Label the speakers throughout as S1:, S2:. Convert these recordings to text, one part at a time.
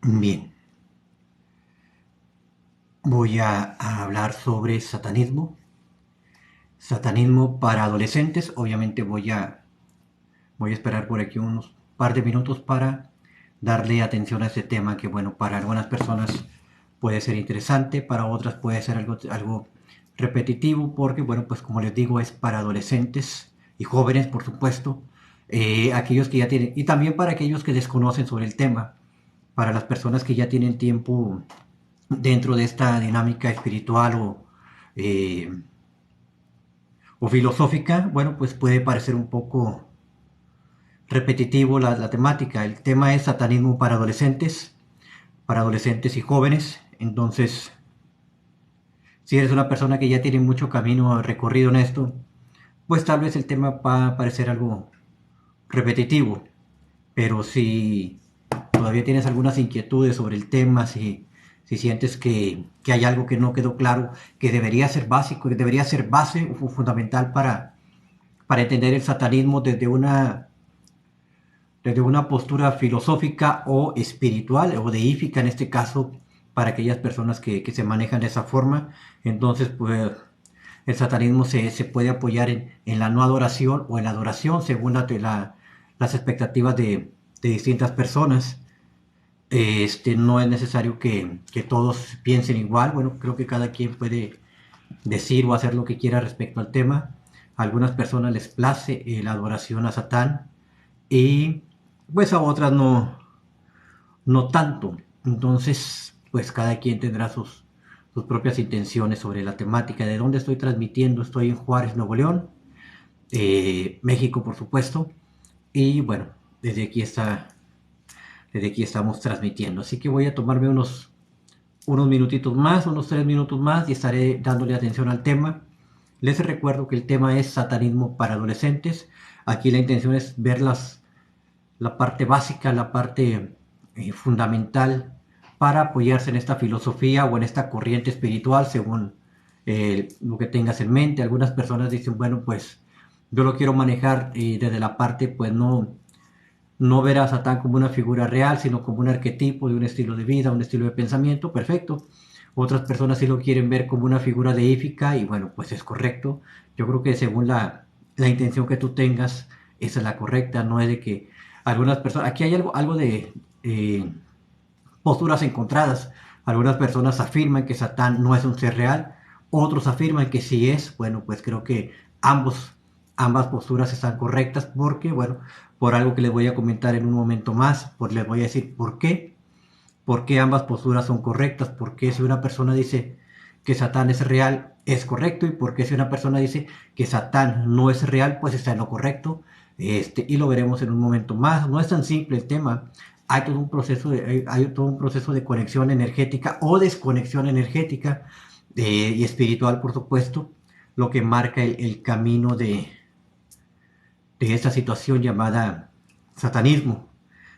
S1: Bien, voy a hablar sobre satanismo. Satanismo para adolescentes. Obviamente voy a esperar por aquí unos par de minutos para darle atención a este tema que, bueno, para algunas personas puede ser interesante, para otras puede ser algo repetitivo, porque, bueno, pues como les digo, es para adolescentes y jóvenes, por supuesto, aquellos que ya tienen, y también para aquellos que desconocen sobre el tema, para las personas que ya tienen tiempo dentro de esta dinámica espiritual eh, o filosófica. Bueno, pues puede parecer un poco repetitivo la temática. El tema es satanismo para adolescentes y jóvenes. Entonces, si eres una persona que ya tiene mucho camino recorrido en esto, pues tal vez el tema va a parecer algo repetitivo. Pero si todavía tienes algunas inquietudes sobre el tema, si sientes que hay algo que no quedó claro, que debería ser básico, que debería ser base o fundamental para entender el satanismo desde una postura filosófica o espiritual o deífica en este caso, para aquellas personas que se manejan de esa forma. Entonces, pues el satanismo se puede apoyar en la no adoración o en la adoración según las expectativas de distintas personas. No es necesario que todos piensen igual. Bueno, creo que cada quien puede decir o hacer lo que quiera respecto al tema. A algunas personas les place la adoración a Satán y pues a otras no tanto. Entonces, pues cada quien tendrá sus propias intenciones sobre la temática. ¿De dónde estoy transmitiendo? Estoy en Juárez, Nuevo León, México, por supuesto. Y bueno, desde aquí estamos transmitiendo. Así que voy a tomarme unos minutitos más, unos 3 minutos más, y estaré dándole atención al tema. Les recuerdo que el tema es satanismo para adolescentes. Aquí la intención es ver la parte básica, la parte fundamental para apoyarse en esta filosofía o en esta corriente espiritual según lo que tengas en mente. Algunas personas dicen, bueno, pues yo lo quiero manejar desde la parte, pues no ver a Satán como una figura real, sino como un arquetipo de un estilo de vida, un estilo de pensamiento. Perfecto. Otras personas sí lo quieren ver como una figura deífica y bueno, pues es correcto. Yo creo que según la intención que tú tengas, esa es la correcta. No es de que algunas personas, aquí hay algo de posturas encontradas. Algunas personas afirman que Satán no es un ser real, otros afirman que sí es. Bueno, pues creo que ambas posturas están correctas porque, bueno, por algo que les voy a comentar en un momento más, pues les voy a decir por qué ambas posturas son correctas, porque si una persona dice que Satán es real, es correcto, y porque si una persona dice que Satán no es real, pues está en lo correcto. Y lo veremos en un momento más. No es tan simple el tema. Hay todo un proceso de conexión energética o desconexión energética y espiritual, por supuesto, lo que marca el camino de esta situación llamada satanismo.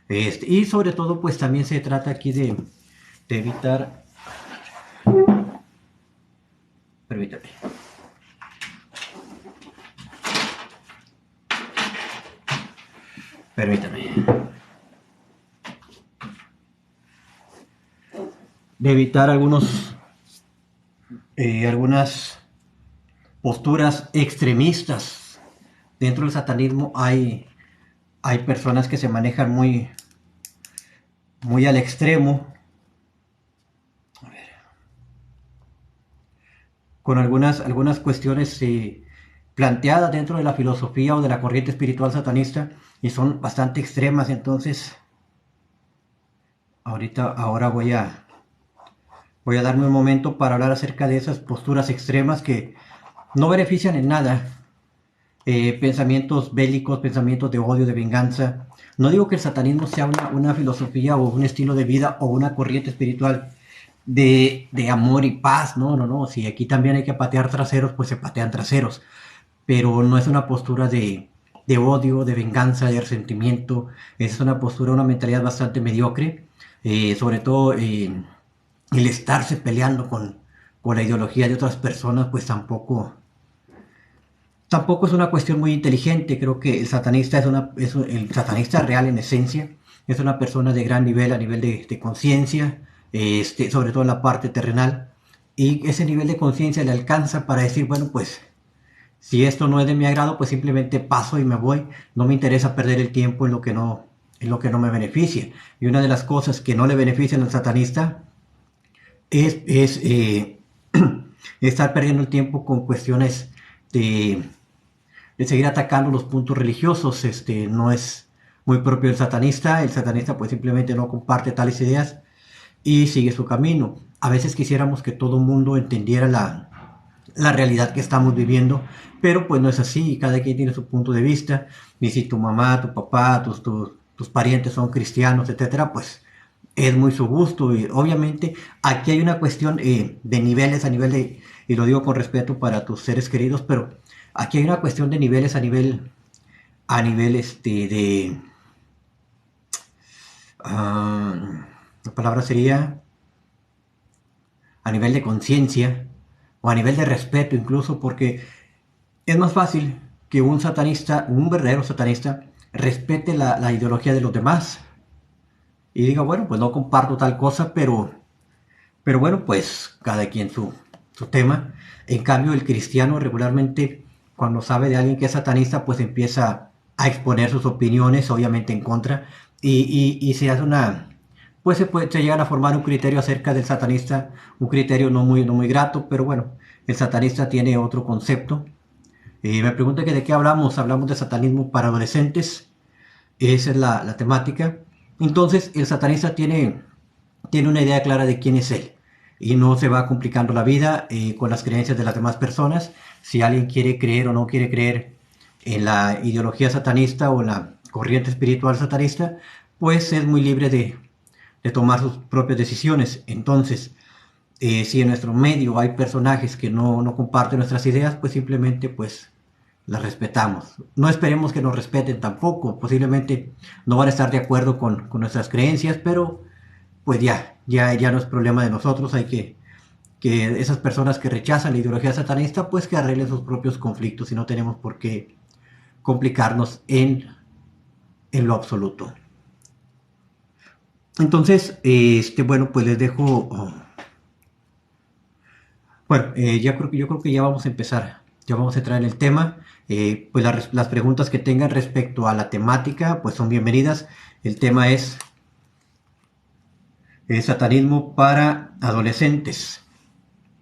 S1: Y sobre todo, pues también se trata aquí de evitar. Permítame. Permítame. De evitar algunas posturas extremistas. Dentro del satanismo hay personas que se manejan muy al extremo, a ver, con algunas cuestiones planteadas dentro de la filosofía o de la corriente espiritual satanista, y son bastante extremas. Entonces, ahora voy a darme un momento para hablar acerca de esas posturas extremas que no benefician en nada. Pensamientos bélicos, pensamientos de odio, de venganza. No digo que el satanismo sea una filosofía o un estilo de vida o una corriente espiritual de amor y paz. No, no, no. Si aquí también hay que patear traseros, pues se patean traseros. Pero no es una postura de odio, de venganza, de resentimiento. Es una postura, una mentalidad bastante mediocre. Sobre todo el estarse peleando con la ideología de otras personas, pues tampoco es una cuestión muy inteligente. Creo que el satanista el satanista real en esencia es una persona de gran nivel a nivel de conciencia, sobre todo en la parte terrenal, y ese nivel de conciencia le alcanza para decir, bueno, pues si esto no es de mi agrado, pues simplemente paso y me voy. No me interesa perder el tiempo en lo que no me beneficia. Y una de las cosas que no le benefician al satanista es estar perdiendo el tiempo con cuestiones de, de seguir atacando los puntos religiosos. No es muy propio del satanista. El satanista pues simplemente no comparte tales ideas y sigue su camino. A veces quisiéramos que todo el mundo entendiera la realidad que estamos viviendo, pero pues no es así, cada quien tiene su punto de vista, y si tu mamá, tu papá, tus parientes son cristianos, etcétera, pues es muy su gusto, y obviamente aquí hay una cuestión de niveles a nivel de, y lo digo con respeto para tus seres queridos, pero aquí hay una cuestión de niveles a nivel la palabra sería a nivel de conciencia o a nivel de respeto incluso, porque es más fácil que un satanista, un verdadero satanista, respete la ideología de los demás y diga, bueno, pues no comparto tal cosa, pero bueno, pues cada quien su tema. En cambio, el cristiano regularmente, cuando sabe de alguien que es satanista, pues empieza a exponer sus opiniones, obviamente en contra, y se hace pues se llegan a formar un criterio acerca del satanista, un criterio no muy grato, pero bueno, el satanista tiene otro concepto. Me pregunta que de qué hablamos de satanismo para adolescentes, esa es la temática. Entonces, el satanista tiene una idea clara de quién es él y no se va complicando la vida con las creencias de las demás personas. Si alguien quiere creer o no quiere creer en la ideología satanista o en la corriente espiritual satanista, pues es muy libre de tomar sus propias decisiones. Entonces, si en nuestro medio hay personajes que no comparten nuestras ideas, pues simplemente pues las respetamos. No esperemos que nos respeten tampoco, posiblemente no van a estar de acuerdo con nuestras creencias, pero pues ya no es problema de nosotros, hay que esas personas que rechazan la ideología satanista, pues que arreglen sus propios conflictos y no tenemos por qué complicarnos en lo absoluto. Entonces, bueno, pues les dejo. Bueno, yo creo que ya vamos a empezar, ya vamos a entrar en el tema. Pues las preguntas que tengan respecto a la temática, pues son bienvenidas. El tema es satanismo para adolescentes.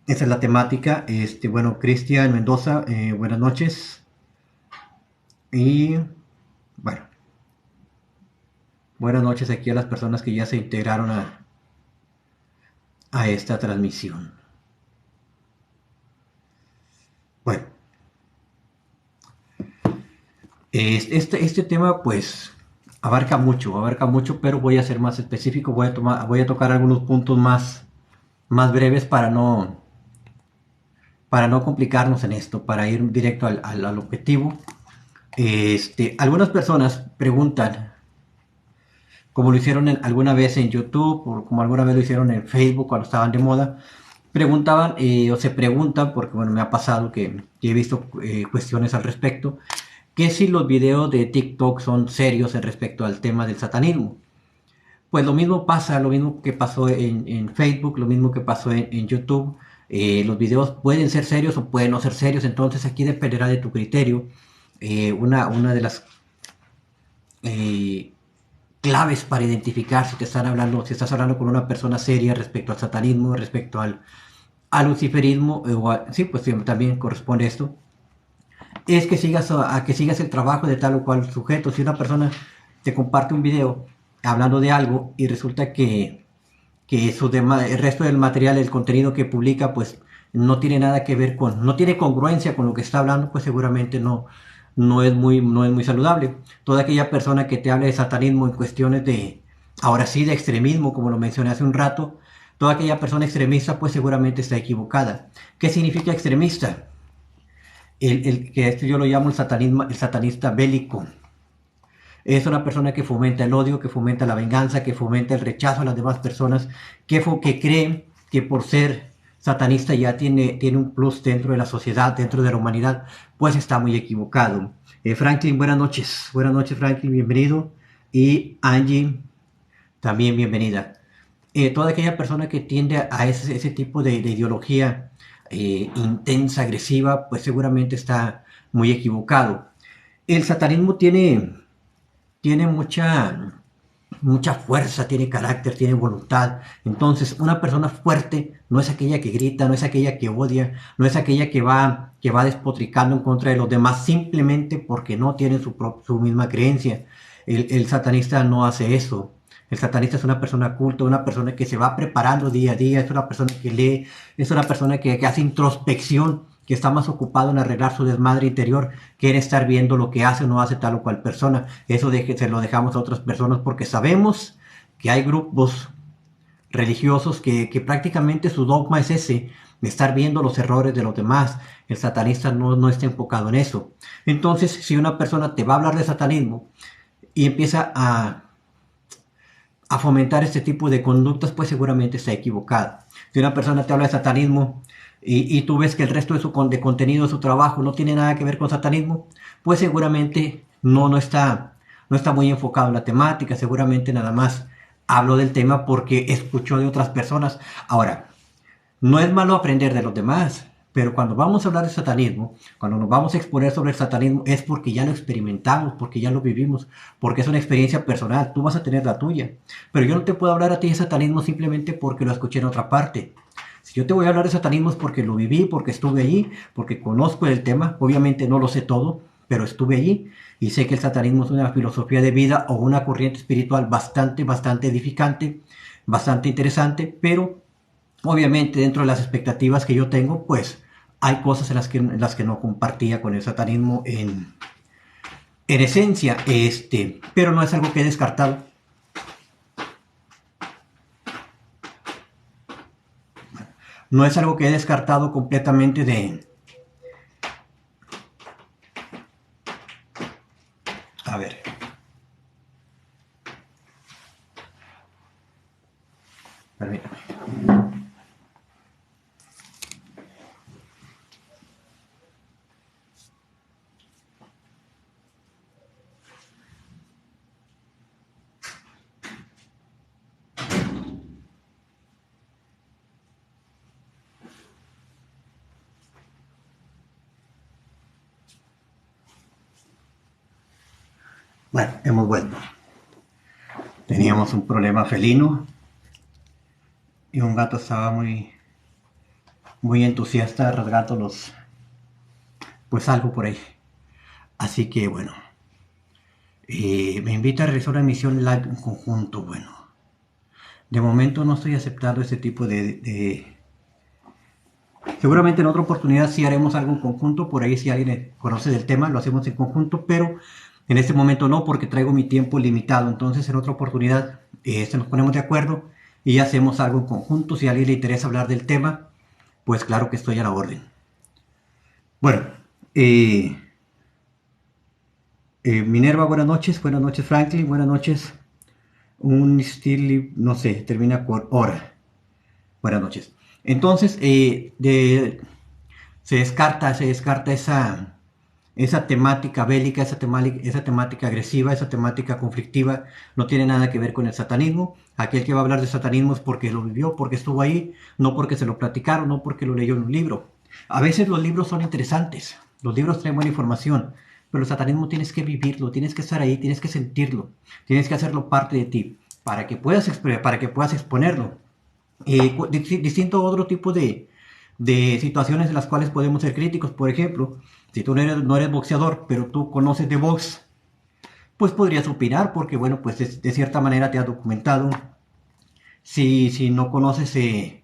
S1: Esa es la temática. Bueno, Cristian Mendoza, buenas noches. Y bueno, buenas noches aquí a las personas que ya se integraron a esta transmisión. Bueno, este tema pues abarca mucho, pero voy a ser más específico, voy a tocar algunos puntos más breves para no complicarnos en esto, para ir directo al objetivo. Algunas personas preguntan, como lo hicieron alguna vez en YouTube, o como alguna vez lo hicieron en Facebook cuando estaban de moda, preguntaban o se preguntan, porque bueno, me ha pasado que he visto cuestiones al respecto, que si los videos de TikTok son serios en respecto al tema del satanismo. Pues lo mismo pasa, lo mismo que pasó en Facebook, lo mismo que pasó en YouTube. Los videos pueden ser serios o pueden no ser serios, entonces aquí dependerá de tu criterio. Una de las claves para identificar si si estás hablando con una persona seria respecto al satanismo, respecto al luciferismo, sí, pues también corresponde esto, es que que sigas el trabajo de tal o cual sujeto. Si una persona te comparte un video hablando de algo y resulta que el resto del material, el contenido que publica, pues no tiene nada que ver no tiene congruencia con lo que está hablando, pues seguramente no es muy saludable. Toda aquella persona que te hable de satanismo en cuestiones ahora sí, de extremismo, como lo mencioné hace un rato, toda aquella persona extremista, pues seguramente está equivocada. ¿Qué significa extremista? Que esto yo lo llamo el satanista bélico. Es una persona que fomenta el odio, que fomenta la venganza, que fomenta el rechazo a las demás personas, que cree que por ser satanista ya tiene un plus dentro de la sociedad, dentro de la humanidad, pues está muy equivocado. Franklin, buenas noches. Buenas noches, Franklin, bienvenido. Y Angie, También bienvenida. Toda aquella persona que tiende a ese tipo de ideología intensa, agresiva, pues seguramente está muy equivocado. El satanismo tiene mucha fuerza, tiene carácter, tiene voluntad. Entonces, una persona fuerte no es aquella que grita, no es aquella que odia, no es aquella que va despotricando en contra de los demás simplemente porque no tiene su misma creencia. El satanista no hace eso. El satanista es una persona culta, una persona que se va preparando día a día, es una persona que lee, es una persona que hace introspección, que está más ocupado en arreglar su desmadre interior que en estar viendo lo que hace o no hace tal o cual persona. Eso se lo dejamos a otras personas porque sabemos que hay grupos religiosos que prácticamente su dogma es ese, de estar viendo los errores de los demás. El satanista no está enfocado en eso. Entonces, si una persona te va a hablar de satanismo y empieza a fomentar este tipo de conductas, pues seguramente está equivocada. Si una persona te habla de satanismo y tú ves que el resto de contenido de su trabajo no tiene nada que ver con satanismo, pues seguramente no está muy enfocado en la temática, seguramente nada más hablo del tema porque escuchó de otras personas. Ahora, no es malo aprender de los demás, pero cuando vamos a hablar de satanismo, cuando nos vamos a exponer sobre el satanismo, es porque ya lo experimentamos, porque ya lo vivimos, porque es una experiencia personal. Tú vas a tener la tuya. Pero yo no te puedo hablar a ti de satanismo simplemente porque lo escuché en otra parte. Si yo te voy a hablar de satanismo es porque lo viví, porque estuve allí, porque conozco el tema. Obviamente no lo sé todo, pero estuve allí y sé que el satanismo es una filosofía de vida o una corriente espiritual bastante edificante, bastante interesante, pero obviamente dentro de las expectativas que yo tengo, pues hay cosas en las que no compartía con el satanismo en esencia, pero no es algo que he descartado. No es algo que he descartado completamente de... A ver. Permítame. Bueno, hemos vuelto. Teníamos un problema felino y un gato estaba muy entusiasta rasgando pues algo por ahí. Así que bueno, me invita a realizar una emisión live en conjunto. Bueno, de momento no estoy aceptando ese tipo de... Seguramente en otra oportunidad sí haremos algo en conjunto, por ahí si alguien conoce del tema lo hacemos en conjunto, pero en este momento no porque traigo mi tiempo limitado. Entonces en otra oportunidad nos ponemos de acuerdo y hacemos algo en conjunto. Si a alguien le interesa hablar del tema, pues claro que estoy a la orden. Bueno, Minerva, buenas noches Franklin, buenas noches. Un estilo, no sé, termina por hora. Buenas noches. Entonces, se descarta esa temática bélica, esa temática agresiva, esa temática conflictiva. No tiene nada que ver con el satanismo. Aquel que va a hablar de satanismo es porque lo vivió, porque estuvo ahí, no porque se lo platicaron, no porque lo leyó en un libro. A veces los libros son interesantes, los libros traen buena información, pero el satanismo tienes que vivirlo, tienes que estar ahí, tienes que sentirlo, tienes que hacerlo parte de ti para que puedas exponerlo. Distinto a otro tipo de situaciones en las cuales podemos ser críticos. Por ejemplo, si tú no eres boxeador, pero tú conoces de box, pues podrías opinar porque, bueno, pues de cierta manera te has documentado. Si no conoces de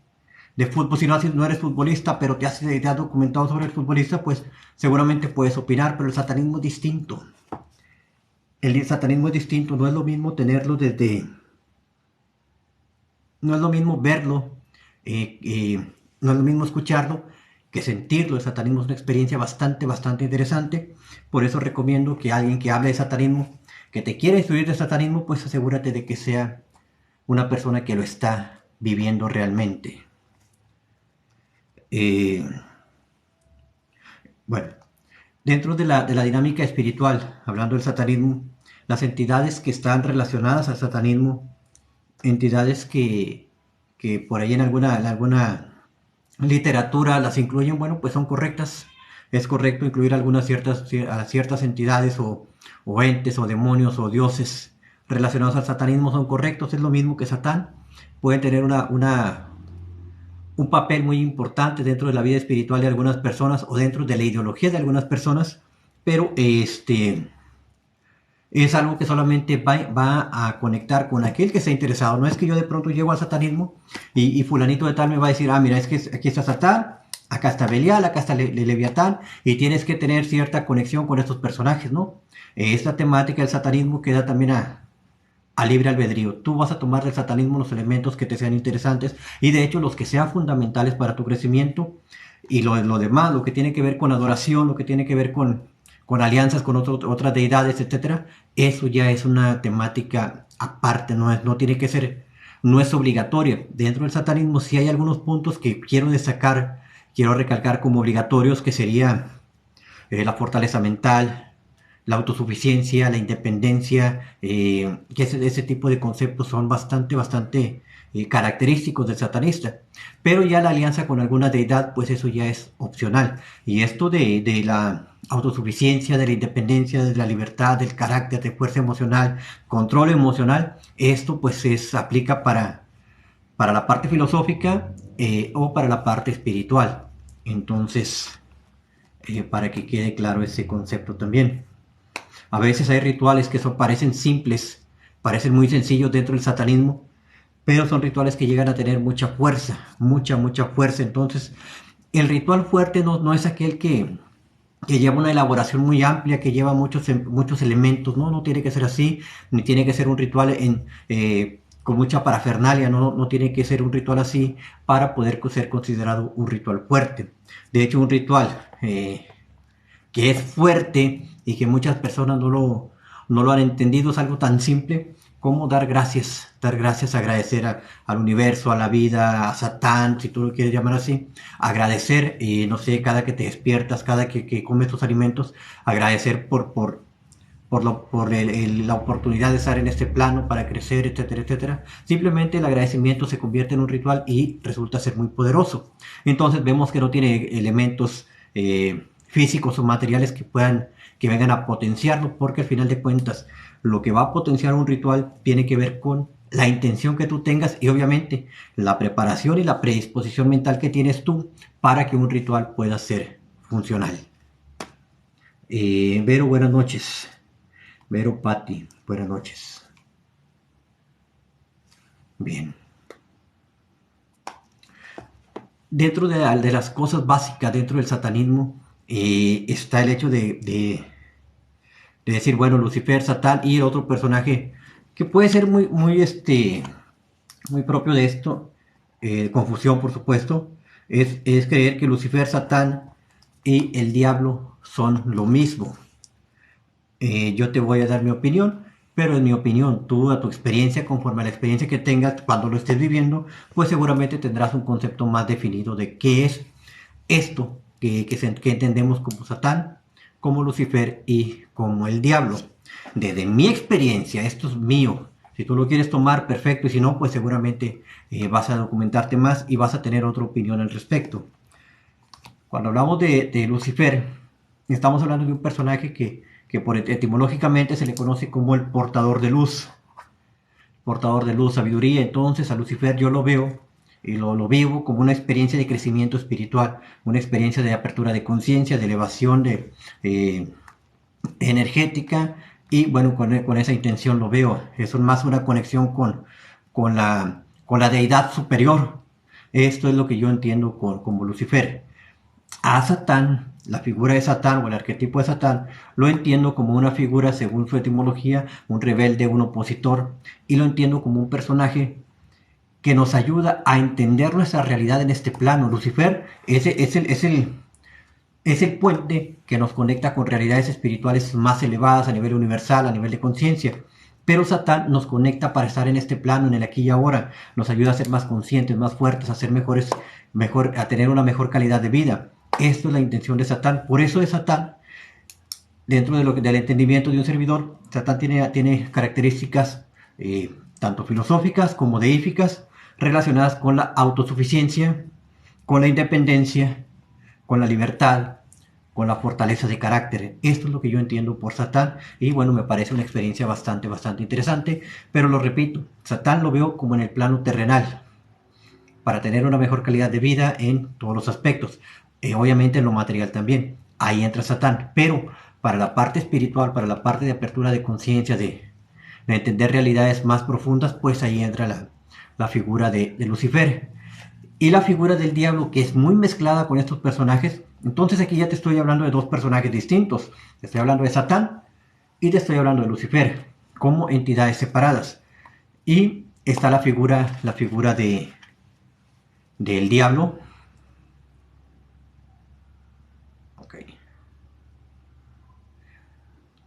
S1: fútbol, si no eres futbolista, pero te has documentado sobre el futbolista, pues seguramente puedes opinar, pero el satanismo es distinto. El satanismo es distinto, no es lo mismo tenerlo no es lo mismo verlo, no es lo mismo escucharlo que sentirlo. El satanismo es una experiencia bastante interesante. Por eso recomiendo que alguien que hable de satanismo, que te quiera instruir de satanismo, pues asegúrate de que sea una persona que lo está viviendo realmente. Bueno, dentro de la dinámica espiritual, hablando del satanismo, las entidades que están relacionadas al satanismo entidades que por ahí en alguna literatura las incluyen, bueno, pues son correctas. Es correcto incluir algunas ciertas entidades o entes o demonios o dioses relacionados al satanismo, son correctos, es lo mismo que Satán. Pueden tener un papel muy importante dentro de la vida espiritual de algunas personas o dentro de la ideología de algunas personas, pero es algo que solamente va a conectar con aquel que está interesado. No es que yo de pronto llego al satanismo y fulanito de tal me va a decir, ah, mira, es que aquí está Satán, acá está Belial, acá está Leviatán, y tienes que tener cierta conexión con estos personajes, ¿no? Esta temática del satanismo queda también a libre albedrío. Tú vas a tomar del satanismo los elementos que te sean interesantes y de hecho los que sean fundamentales para tu crecimiento, y lo demás, lo que tiene que ver con adoración, lo que tiene que ver con alianzas con otras deidades, etcétera, eso ya es una temática aparte, no tiene que ser, no es obligatoria. Dentro del satanismo sí hay algunos puntos que quiero destacar, quiero recalcar como obligatorios, que sería la fortaleza mental, la autosuficiencia, la independencia, que ese tipo de conceptos son bastante característicos del satanista. Pero ya la alianza con alguna deidad, pues eso ya es opcional. Y esto de la autosuficiencia, de la independencia, de la libertad, del carácter, de fuerza emocional, control emocional, esto pues aplica para la parte filosófica o para la parte espiritual. Entonces, para que quede claro ese concepto también. A veces hay rituales que parecen simples, parecen muy sencillos dentro del satanismo, pero son rituales que llegan a tener mucha fuerza, mucha fuerza. Entonces, el ritual fuerte no es aquel que lleva una elaboración muy amplia, que lleva muchos elementos, ¿no? No tiene que ser así, ni tiene que ser un ritual con mucha parafernalia, no tiene que ser un ritual así para poder ser considerado un ritual fuerte. De hecho, un ritual que es fuerte y que muchas personas no lo han entendido, es algo tan simple como dar gracias, agradecer al universo, a la vida, a Satán, si tú lo quieres llamar así, agradecer, no sé, cada que te despiertas, cada que comes tus alimentos, agradecer por la oportunidad de estar en este plano para crecer, etcétera, etcétera. Simplemente el agradecimiento se convierte en un ritual y resulta ser muy poderoso. Entonces vemos que no tiene elementos físicos o materiales que vengan a potenciarlo, porque al final de cuentas lo que va a potenciar un ritual tiene que ver con la intención que tú tengas y obviamente la preparación y la predisposición mental que tienes tú para que un ritual pueda ser funcional. Vero, buenas noches. Vero Patti, buenas noches. Bien. Dentro de las cosas básicas dentro del satanismo está el hecho de decir, bueno, Lucifer, Satán y el otro personaje que puede ser muy propio de esto, confusión por supuesto, es creer que Lucifer, Satán y el diablo son lo mismo. Yo te voy a dar mi opinión, pero en mi opinión, tú a tu experiencia, conforme a la experiencia que tengas cuando lo estés viviendo, pues seguramente tendrás un concepto más definido de qué es esto que entendemos como Satán, como Lucifer y como el diablo. Desde mi experiencia, esto es mío. Si tú lo quieres tomar, perfecto, y si no, pues seguramente vas a documentarte más y vas a tener otra opinión al respecto. Cuando hablamos de Lucifer, estamos hablando de un personaje que etimológicamente se le conoce como el portador de luz. Portador de luz, sabiduría. Entonces a Lucifer yo lo veo y lo vivo como una experiencia de crecimiento espiritual, una experiencia de apertura de conciencia, de elevación energética, y bueno, con esa intención lo veo. Es más una conexión con la deidad superior. Esto es lo que yo entiendo como Lucifer. A Satán, la figura de Satán o el arquetipo de Satán, lo entiendo como una figura, según su etimología, un rebelde, un opositor, y lo entiendo como un personaje que nos ayuda a entender nuestra realidad en este plano. Lucifer es el puente que nos conecta con realidades espirituales más elevadas a nivel universal, a nivel de conciencia. Pero Satán nos conecta para estar en este plano, en el aquí y ahora. Nos ayuda a ser más conscientes, más fuertes, a ser a tener una mejor calidad de vida. Esto es la intención de Satán. Por eso de Satán, dentro del entendimiento de un servidor, Satán tiene características tanto filosóficas como deíficas, relacionadas con la autosuficiencia, con la independencia, con la libertad, con la fortaleza de carácter. Esto es lo que yo entiendo por Satán y bueno, me parece una experiencia bastante interesante, pero lo repito, Satán lo veo como en el plano terrenal, para tener una mejor calidad de vida en todos los aspectos, obviamente en lo material también, ahí entra Satán, pero para la parte espiritual, para la parte de apertura de conciencia, de entender realidades más profundas, pues ahí entra la figura de Lucifer. Y la figura del diablo, que es muy mezclada con estos personajes. Entonces aquí ya te estoy hablando de dos personajes distintos. Te estoy hablando de Satán y te estoy hablando de Lucifer, como entidades separadas. Y está la figura del diablo. Okay.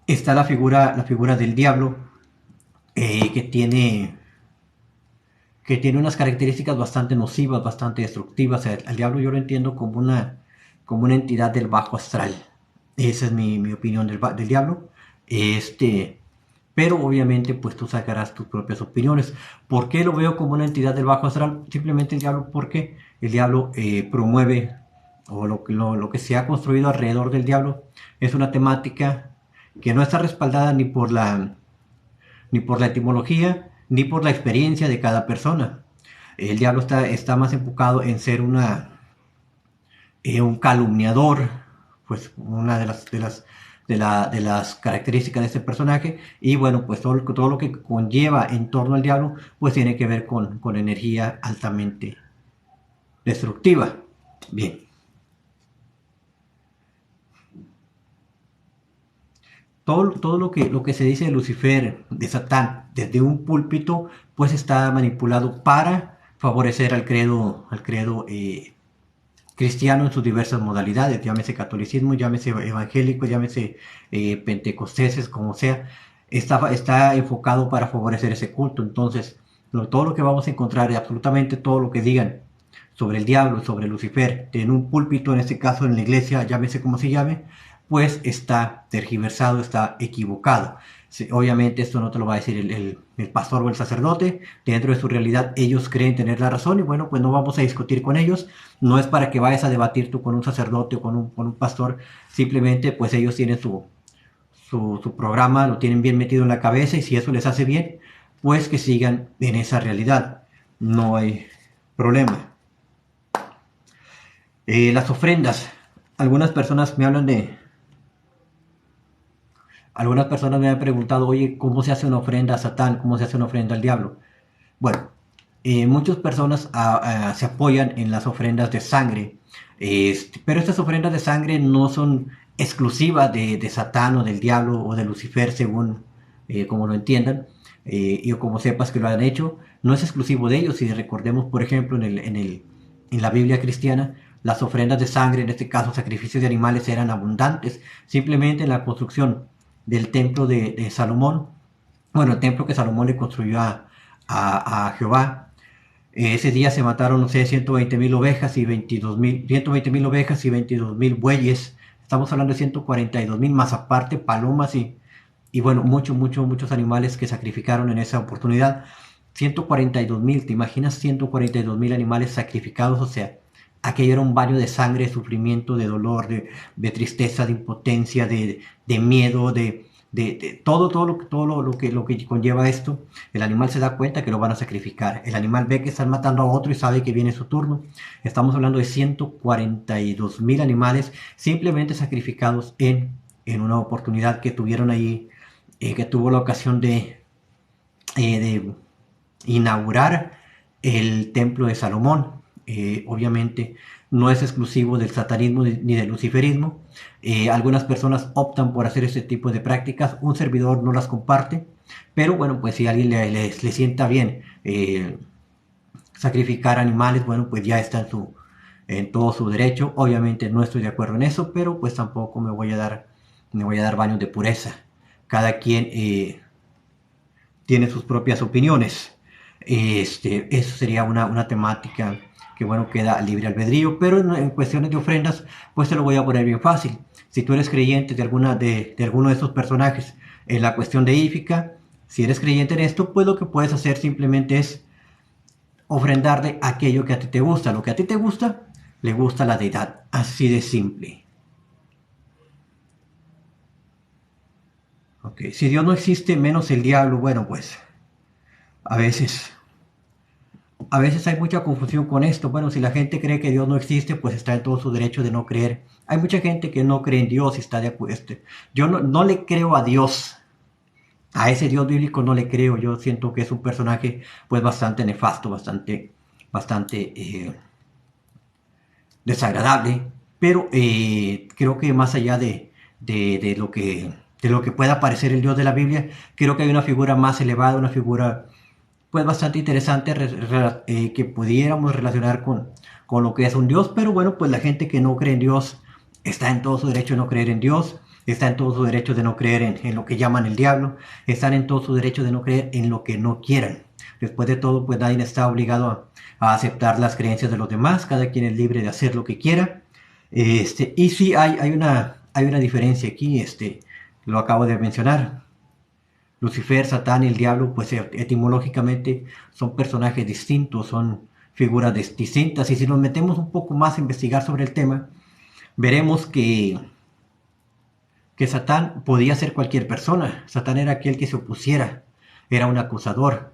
S1: Está la figura del diablo, que tiene unas características bastante nocivas, bastante destructivas. Al diablo yo lo entiendo como una entidad del bajo astral. Esa es mi opinión del diablo. Pero obviamente pues tú sacarás tus propias opiniones. ¿Por qué lo veo como una entidad del bajo astral? Simplemente el diablo porque el diablo promueve, o lo que se ha construido alrededor del diablo es una temática que no está respaldada ni por la etimología, ni por la experiencia de cada persona. El diablo está más enfocado en ser un calumniador, pues una de las características de este personaje. Y bueno, pues todo lo que conlleva en torno al diablo, pues tiene que ver con energía altamente destructiva. Bien. Todo lo que se dice de Lucifer, de Satán, desde un púlpito, pues está manipulado para favorecer al credo cristiano en sus diversas modalidades, llámese catolicismo, llámese evangélico, llámese pentecosteses, como sea. Está enfocado para favorecer ese culto. Entonces, todo lo que vamos a encontrar, absolutamente todo lo que digan sobre el diablo, sobre Lucifer, en un púlpito, en este caso en la iglesia, llámese como se llame, pues está tergiversado, está equivocado. Sí, obviamente esto no te lo va a decir el pastor o el sacerdote, dentro de su realidad ellos creen tener la razón y bueno, pues no vamos a discutir con ellos, no es para que vayas a debatir tú con un sacerdote o con un pastor, simplemente pues ellos tienen su programa, lo tienen bien metido en la cabeza y si eso les hace bien, pues que sigan en esa realidad, no hay problema. Las ofrendas, algunas personas me hablan algunas personas me han preguntado, oye, ¿cómo se hace una ofrenda a Satán? ¿Cómo se hace una ofrenda al diablo? Bueno, muchas personas se apoyan en las ofrendas de sangre, pero estas ofrendas de sangre no son exclusivas de Satán o del diablo o de Lucifer, según como lo entiendan, y o como sepas que lo han hecho, no es exclusivo de ellos. Si recordemos, por ejemplo, en la Biblia cristiana, las ofrendas de sangre, en este caso sacrificios de animales, eran abundantes. Simplemente en la construcción del templo de Salomón, bueno, el templo que Salomón le construyó a Jehová, ese día se mataron, no sé, 120,000 ovejas y 120,000 ovejas y 22,000 bueyes. Estamos hablando de 142,000 más aparte palomas y bueno, muchos animales que sacrificaron en esa oportunidad. 142,000, ¿te imaginas 142,000 animales sacrificados? O sea, aquello era un baño de sangre, de sufrimiento, de dolor, de tristeza, de impotencia, de miedo, de todo lo que conlleva esto. El animal se da cuenta que lo van a sacrificar. El animal ve que están matando a otro y sabe que viene su turno. Estamos hablando de 142,000 animales simplemente sacrificados en una oportunidad que tuvieron ahí, que tuvo la ocasión de inaugurar el templo de Salomón. Obviamente no es exclusivo del satanismo ni del luciferismo. Algunas personas optan por hacer este tipo de prácticas, un servidor no las comparte, pero bueno, pues si a alguien le sienta bien sacrificar animales, bueno, pues ya está en todo su derecho. Obviamente no estoy de acuerdo en eso, pero pues tampoco me voy a dar baños de pureza. Cada quien tiene sus propias opiniones. Eso sería una temática que bueno, queda libre albedrío, pero en cuestiones de ofrendas, pues te lo voy a poner bien fácil. Si tú eres creyente de alguno de estos personajes, en la cuestión deífica, Si eres creyente en esto, pues lo que puedes hacer simplemente es ofrendarle aquello que a ti te gusta. Lo que a ti te gusta, le gusta a la deidad. Así de simple. Ok, si Dios no existe, menos el diablo, bueno, pues a veces, a veces hay mucha confusión con esto. Bueno, si la gente cree que Dios no existe, pues está en todo su derecho de no creer. Hay mucha gente que no cree en Dios y está de acuerdo. Yo no le creo a Dios. A ese Dios bíblico no le creo. Yo siento que es un personaje pues bastante nefasto, bastante desagradable. Pero creo que más allá de de lo que pueda parecer el Dios de la Biblia, creo que hay una figura más elevada, una figura pues bastante interesante que pudiéramos relacionar con lo que es un Dios. Pero bueno, pues la gente que no cree en Dios está en todo su derecho de no creer en Dios, está en todo su derecho de no creer en lo que llaman el diablo, están en todo su derecho de no creer en lo que no quieran. Después de todo, pues nadie está obligado a aceptar las creencias de los demás, cada quien es libre de hacer lo que quiera. Y sí, hay una diferencia aquí, lo acabo de mencionar. Lucifer, Satán y el diablo, pues etimológicamente son personajes distintos, son figuras distintas. Y si nos metemos un poco más a investigar sobre el tema, veremos que Satán podía ser cualquier persona. Satán era aquel que se opusiera, era un acusador,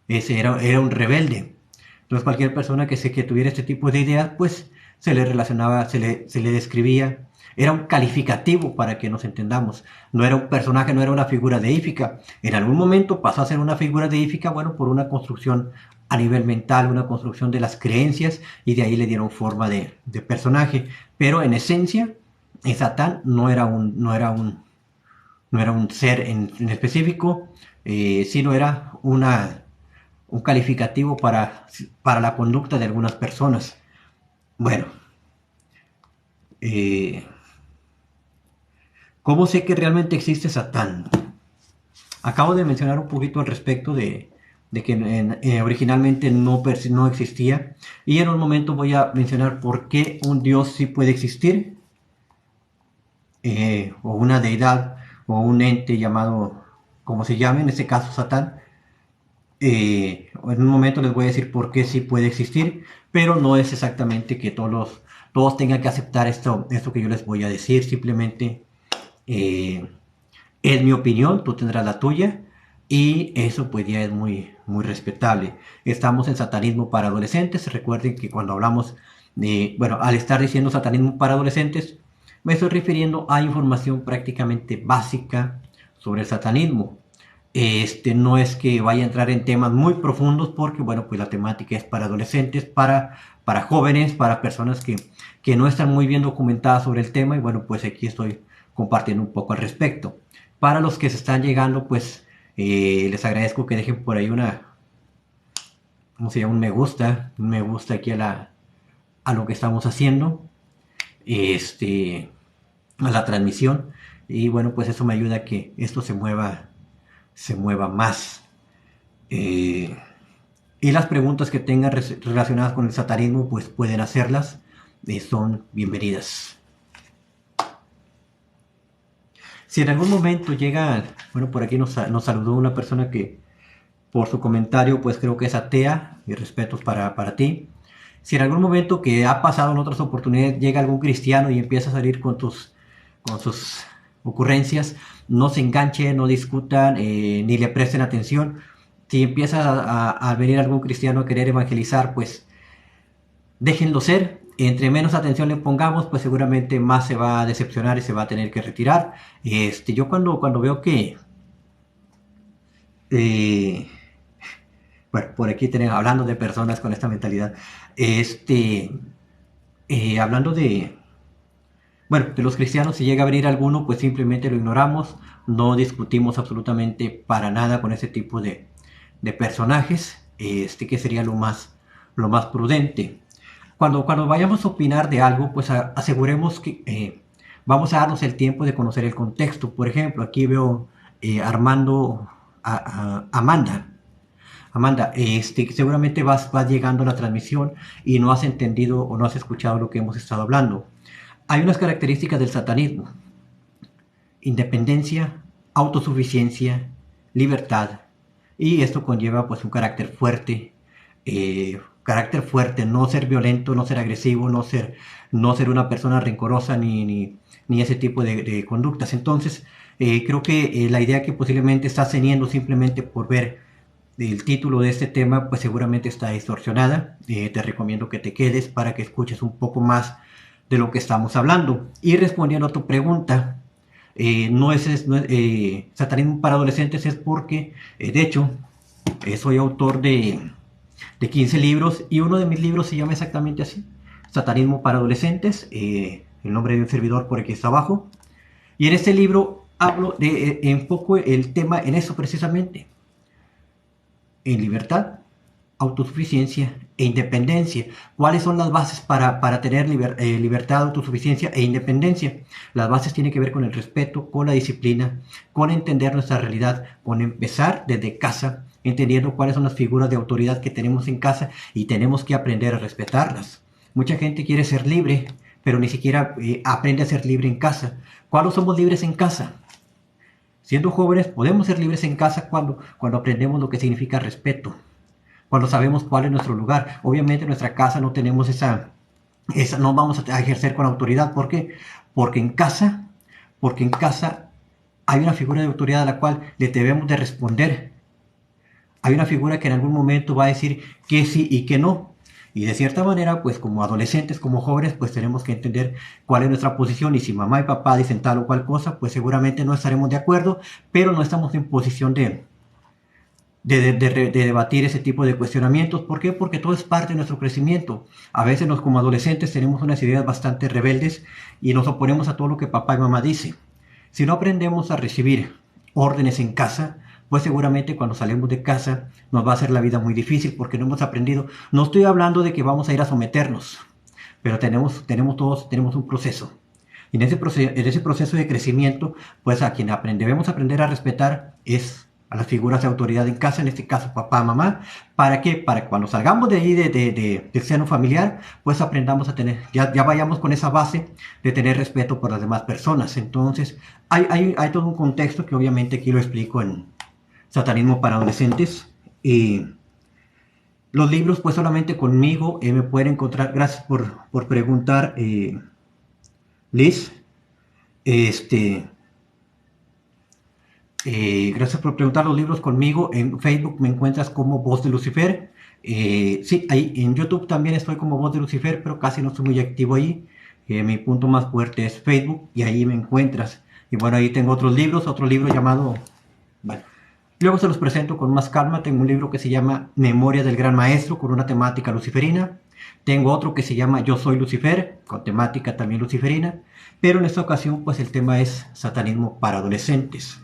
S1: era un rebelde. Entonces cualquier persona que tuviera este tipo de ideas, pues se le relacionaba, se le describía. Era un calificativo para que nos entendamos. No era un personaje, no era una figura deífica. En algún momento pasó a ser una figura deífica, bueno, por una construcción a nivel mental, una construcción de las creencias, y de ahí le dieron forma de personaje. Pero en esencia, Satán no era un ser en específico, sino era un calificativo para la conducta de algunas personas. Bueno, eh, ¿cómo sé que realmente existe Satán? Acabo de mencionar un poquito al respecto de que originalmente no existía, y en un momento voy a mencionar por qué un Dios sí puede existir, o una deidad, o un ente llamado, como se llame, en este caso Satán. En un momento les voy a decir por qué sí puede existir, pero no es exactamente que todos tengan que aceptar esto que yo les voy a decir. Simplemente eh, es mi opinión, tú tendrás la tuya, y eso pues ya es muy respetable. Estamos en satanismo para adolescentes. Recuerden que cuando hablamos bueno, al estar diciendo satanismo para adolescentes, me estoy refiriendo a información prácticamente básica sobre el satanismo. No es que vaya a entrar en temas muy profundos, porque bueno, pues la temática es para adolescentes, para jóvenes, para personas que no están muy bien documentadas sobre el tema, y bueno, pues aquí estoy compartiendo un poco al respecto. Para los que se están llegando, pues les agradezco que dejen por ahí ¿cómo se llama? Un me gusta aquí a lo que estamos haciendo, a la transmisión, y bueno, pues eso me ayuda a que esto se mueva más. Eh, y las preguntas que tengan relacionadas con el satanismo, pues pueden hacerlas, son bienvenidas. Si en algún momento llega, bueno, por aquí nos saludó una persona que por su comentario, pues creo que es atea, y respetos para ti. Si en algún momento, que ha pasado en otras oportunidades, llega algún cristiano y empieza a salir con sus ocurrencias, no se enganchen, no discutan, ni le presten atención. Si empieza a venir algún cristiano a querer evangelizar, pues déjenlo ser. Entre menos atención le pongamos, pues seguramente más se va a decepcionar y se va a tener que retirar. Yo cuando veo que eh, bueno, por aquí tenemos, hablando de personas con esta mentalidad, hablando bueno, de los cristianos, si llega a venir alguno, pues simplemente lo ignoramos, no discutimos absolutamente para nada con ese tipo de personajes, que sería lo más prudente. Cuando vayamos a opinar de algo, pues aseguremos que vamos a darnos el tiempo de conocer el contexto. Por ejemplo, aquí veo Amanda. Amanda, seguramente vas llegando a la transmisión y no has entendido o no has escuchado lo que hemos estado hablando. Hay unas características del satanismo: independencia, autosuficiencia, libertad y esto conlleva pues un carácter fuerte, no ser violento, no ser agresivo, no ser una persona rencorosa ni ese tipo de conductas. Entonces, creo que la idea que posiblemente estás teniendo simplemente por ver el título de este tema, pues seguramente está distorsionada. Te recomiendo que te quedes para que escuches un poco más de lo que estamos hablando. Y respondiendo a tu pregunta, satanismo para adolescentes es porque, de hecho, soy autor de 15 libros y uno de mis libros se llama exactamente así, Satanismo para adolescentes, el nombre de un servidor por aquí está abajo. Y en este libro hablo enfoco el tema en eso precisamente, en libertad, autosuficiencia e independencia. ¿Cuáles son las bases para tener libertad, autosuficiencia e independencia? Las bases tienen que ver con el respeto, con la disciplina, con entender nuestra realidad, con empezar desde casa, entendiendo cuáles son las figuras de autoridad que tenemos en casa y tenemos que aprender a respetarlas. Mucha gente quiere ser libre, pero ni siquiera aprende a ser libre en casa. ¿Cuándo somos libres en casa? Siendo jóvenes podemos ser libres en casa cuando aprendemos lo que significa respeto, cuando sabemos cuál es nuestro lugar. Obviamente en nuestra casa no tenemos no vamos a ejercer con autoridad. ¿Por qué? Porque en casa, porque en casa hay una figura de autoridad a la cual le debemos de responder. Hay una figura que en algún momento va a decir que sí y que no. Y de cierta manera, pues como adolescentes, como jóvenes, pues tenemos que entender cuál es nuestra posición. Y si mamá y papá dicen tal o cual cosa, pues seguramente no estaremos de acuerdo, pero no estamos en posición de debatir ese tipo de cuestionamientos. ¿Por qué? Porque todo es parte de nuestro crecimiento. A veces como adolescentes tenemos unas ideas bastante rebeldes y nos oponemos a todo lo que papá y mamá dicen. Si no aprendemos a recibir órdenes en casa, pues seguramente cuando salimos de casa nos va a hacer la vida muy difícil porque no hemos aprendido. No estoy hablando de que vamos a ir a someternos, pero todos tenemos un proceso. Y en ese proceso de crecimiento, pues a quien debemos aprender a respetar es a las figuras de autoridad en casa, en este caso papá, mamá. ¿Para qué? Para que cuando salgamos de ahí del seno familiar, pues aprendamos a ya vayamos con esa base de tener respeto por las demás personas. Entonces, hay todo un contexto que obviamente aquí lo explico en Satanismo para adolescentes. Los libros, pues solamente conmigo me pueden encontrar. Gracias por preguntar, Liz. Gracias por preguntar. Los libros conmigo. En Facebook me encuentras como Voz de Lucifer. Sí, ahí en YouTube también estoy como Voz de Lucifer, pero casi no estoy muy activo ahí. Mi punto más fuerte es Facebook y ahí me encuentras. Y bueno, ahí tengo otro libro llamado... Bueno, luego se los presento con más calma. Tengo un libro que se llama Memoria del Gran Maestro, con una temática luciferina. Tengo otro que se llama Yo Soy Lucifer, con temática también luciferina. Pero en esta ocasión, pues el tema es satanismo para adolescentes.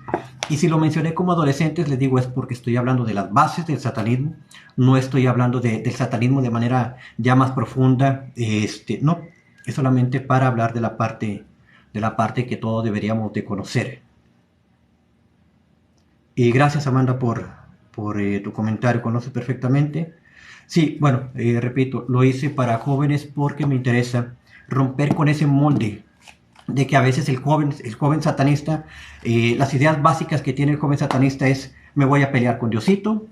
S1: Y si lo mencioné como adolescentes, les digo, es porque estoy hablando de las bases del satanismo. No estoy hablando del satanismo de manera ya más profunda. No, es solamente para hablar de la parte que todos deberíamos de conocer. Y gracias, Amanda, por tu comentario. Conoce perfectamente. Sí, bueno, repito, lo hice para jóvenes porque me interesa romper con ese molde de que a veces el joven satanista, las ideas básicas que tiene el joven satanista es: me voy a pelear con Diosito,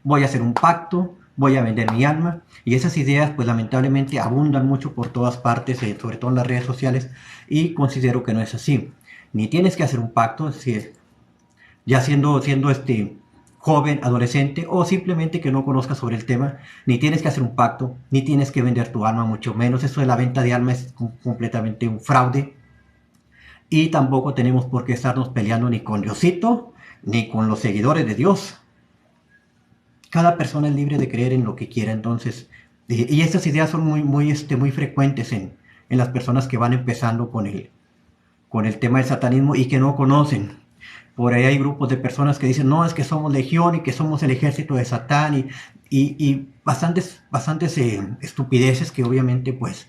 S1: voy a hacer un pacto, voy a vender mi alma. Y esas ideas, pues lamentablemente abundan mucho por todas partes, sobre todo en las redes sociales, y considero que no es así. Ni tienes que hacer un pacto, ya siendo joven, adolescente, o simplemente que no conozcas sobre el tema, ni tienes que hacer un pacto, ni tienes que vender tu alma, mucho menos. Eso de la venta de alma es completamente un fraude. Y tampoco tenemos por qué estarnos peleando ni con Diosito, ni con los seguidores de Dios. Cada persona es libre de creer en lo que quiera. Entonces, y estas ideas son muy frecuentes en las personas que van empezando con el tema del satanismo y que no conocen. Por ahí hay grupos de personas que dicen: no, es que somos legión y que somos el ejército de Satán, y bastantes estupideces que obviamente pues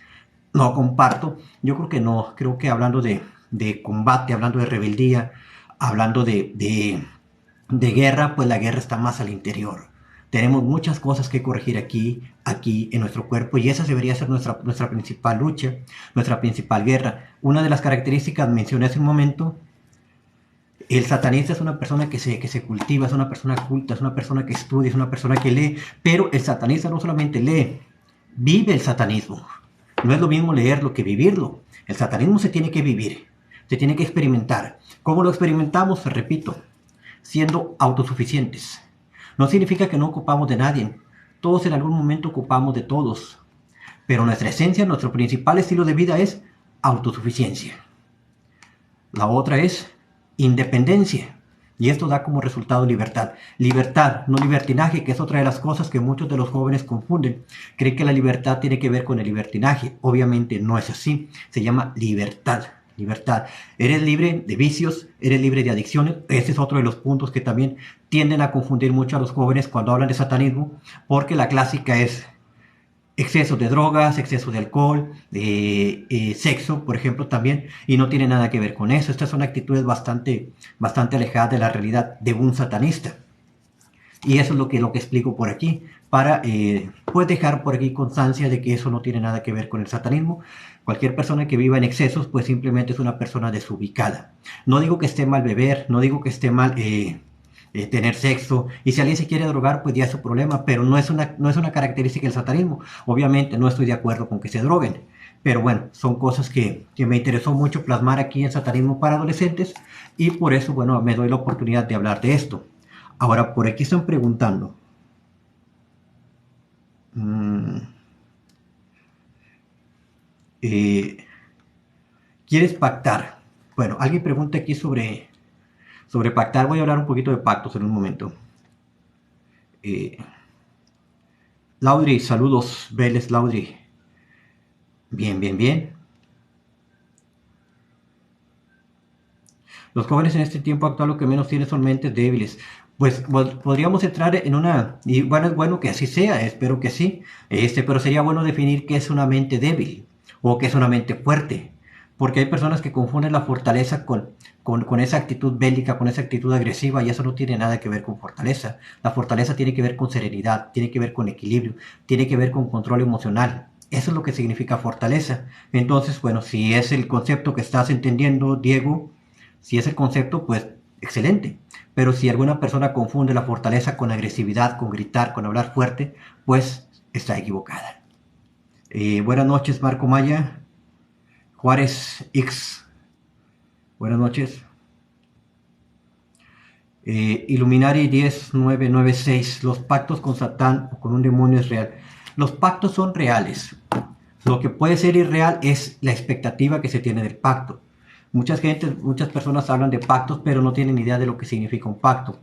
S1: no comparto. Yo creo que no, creo que hablando de combate, hablando de rebeldía, hablando de guerra, pues la guerra está más al interior. Tenemos muchas cosas que corregir aquí en nuestro cuerpo, y esa debería ser nuestra principal lucha, nuestra principal guerra. Una de las características mencioné hace un momento, El satanista es una persona que se cultiva, es una persona culta, es una persona que estudia, es una persona que lee, pero el satanista no solamente lee, vive el satanismo. No es lo mismo leerlo que vivirlo. El satanismo se tiene que vivir, se tiene que experimentar. ¿Cómo lo experimentamos? Repito, siendo autosuficientes. No significa que no ocupamos de nadie. Todos en algún momento ocupamos de todos. Pero nuestra esencia, nuestro principal estilo de vida es autosuficiencia. La otra es independencia. Y esto da como resultado libertad. Libertad, no libertinaje, que es otra de las cosas que muchos de los jóvenes confunden. Creen que la libertad tiene que ver con el libertinaje. Obviamente no es así. Se llama libertad. Libertad. Eres libre de vicios, eres libre de adicciones. Ese es otro de los puntos que también tienden a confundir mucho a los jóvenes cuando hablan de satanismo, porque la clásica es exceso de drogas, exceso de alcohol, sexo, por ejemplo, también, y no tiene nada que ver con eso. Estas son actitudes bastante alejadas de la realidad de un satanista. Y eso es lo que explico por aquí, para pues dejar por aquí constancia de que eso no tiene nada que ver con el satanismo. Cualquier persona que viva en excesos, pues simplemente es una persona desubicada. No digo que esté mal beber, no digo que esté mal tener sexo, y si alguien se quiere drogar, pues ya es su problema, pero no es una característica del satanismo. Obviamente no estoy de acuerdo con que se droguen, pero bueno, son cosas que me interesó mucho plasmar aquí en Satanismo para Adolescentes, y por eso, bueno, me doy la oportunidad de hablar de esto. Ahora, por aquí están preguntando, mm, eh, ¿quieres pactar? Bueno, alguien pregunta aquí sobre pactar. Voy a hablar un poquito de pactos en un momento. Eh, Laudri, saludos, Vélez Laudri. Bien, bien, bien. Los jóvenes en este tiempo actual lo que menos tienen son mentes débiles. Pues podríamos entrar en una, y bueno, es bueno que así sea, espero que sí, pero sería bueno definir qué es una mente débil o qué es una mente fuerte, porque hay personas que confunden la fortaleza con esa actitud bélica, con esa actitud agresiva, y eso no tiene nada que ver con fortaleza. La fortaleza tiene que ver con serenidad, tiene que ver con equilibrio, tiene que ver con control emocional. Eso es lo que significa fortaleza. Entonces, bueno, si es el concepto que estás entendiendo, Diego, si es el concepto, pues excelente. Pero si alguna persona confunde la fortaleza con agresividad, con gritar, con hablar fuerte, pues está equivocada. Buenas noches, Marco Maya. Juárez X. Buenas noches. Illuminari 10996. Los pactos con Satán o con un demonio es real. Los pactos son reales. Lo que puede ser irreal es la expectativa que se tiene del pacto. Muchas personas hablan de pactos, pero no tienen idea de lo que significa un pacto.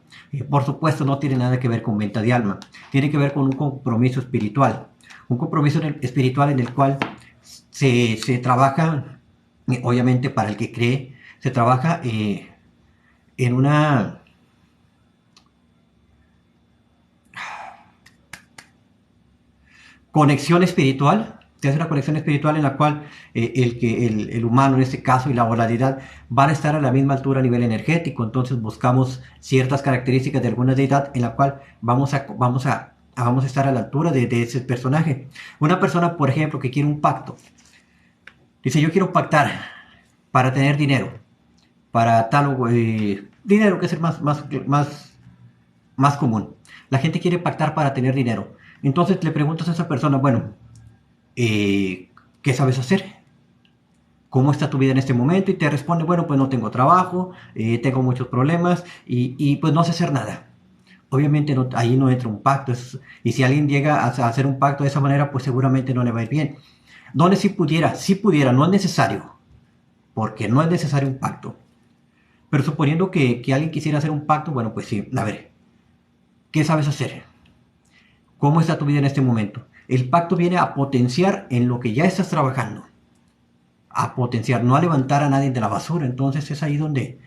S1: Por supuesto, no tiene nada que ver con venta de alma. Tiene que ver con un compromiso espiritual. Un compromiso espiritual en el cual se trabaja, obviamente para el que cree, se trabaja en una conexión espiritual. Se hace una conexión espiritual en la cual el humano en este caso y la oralidad van a estar a la misma altura a nivel energético. Entonces buscamos ciertas características de alguna deidad en la cual vamos a estar a la altura de ese personaje. Una persona, por ejemplo, que quiere un pacto, dice: yo quiero pactar para tener dinero, para tal dinero, que es el más común. La gente quiere pactar para tener dinero. Entonces le preguntas a esa persona: bueno, ¿qué sabes hacer? ¿Cómo está tu vida en este momento? Y te responde: bueno, pues no tengo trabajo, tengo muchos problemas y pues no sé hacer nada. Obviamente ahí no entra un pacto. Y si alguien llega a hacer un pacto de esa manera, pues seguramente no le va a ir bien. Donde si pudiera, no es necesario, porque no es necesario un pacto. Pero suponiendo que alguien quisiera hacer un pacto, bueno, pues sí, a ver, ¿qué sabes hacer? ¿Cómo está tu vida en este momento? El pacto viene a potenciar en lo que ya estás trabajando. A potenciar, no a levantar a nadie de la basura. Entonces es ahí donde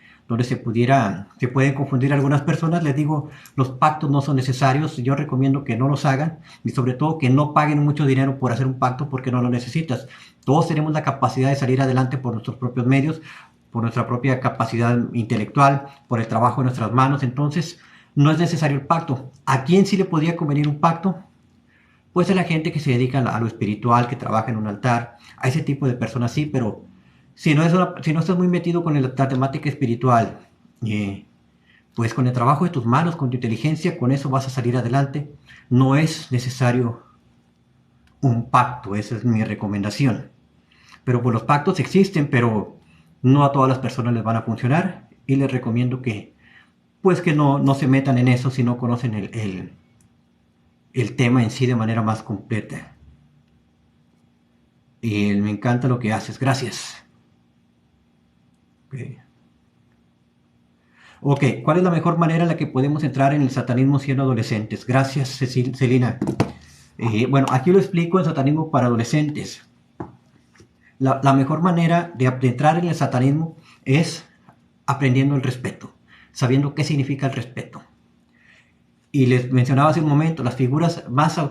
S1: se pueden confundir algunas personas. Les digo, los pactos no son necesarios. Yo recomiendo que no los hagan, y sobre todo que no paguen mucho dinero por hacer un pacto, porque no lo necesitas. Todos tenemos la capacidad de salir adelante por nuestros propios medios, por nuestra propia capacidad intelectual, por el trabajo de nuestras manos. Entonces no es necesario el pacto. ¿A quién sí le podría convenir un pacto? Pues a la gente que se dedica a lo espiritual, que trabaja en un altar, a ese tipo de personas sí. Pero si no estás muy metido con la temática espiritual, Eh, pues con el trabajo de tus manos, con tu inteligencia, con eso vas a salir adelante. No es necesario un pacto, esa es mi recomendación. Pero pues los pactos existen, pero no a todas las personas les van a funcionar y les recomiendo que pues que no se metan en eso si no conocen el tema en sí de manera más completa. Y me encanta lo que haces, gracias. Okay. Ok, ¿cuál es la mejor manera en la que podemos entrar en el satanismo siendo adolescentes? Gracias, Celina. Bueno, aquí lo explico en satanismo para adolescentes. La mejor manera de entrar en el satanismo es aprendiendo el respeto, sabiendo qué significa el respeto. Y les mencionaba hace un momento, las figuras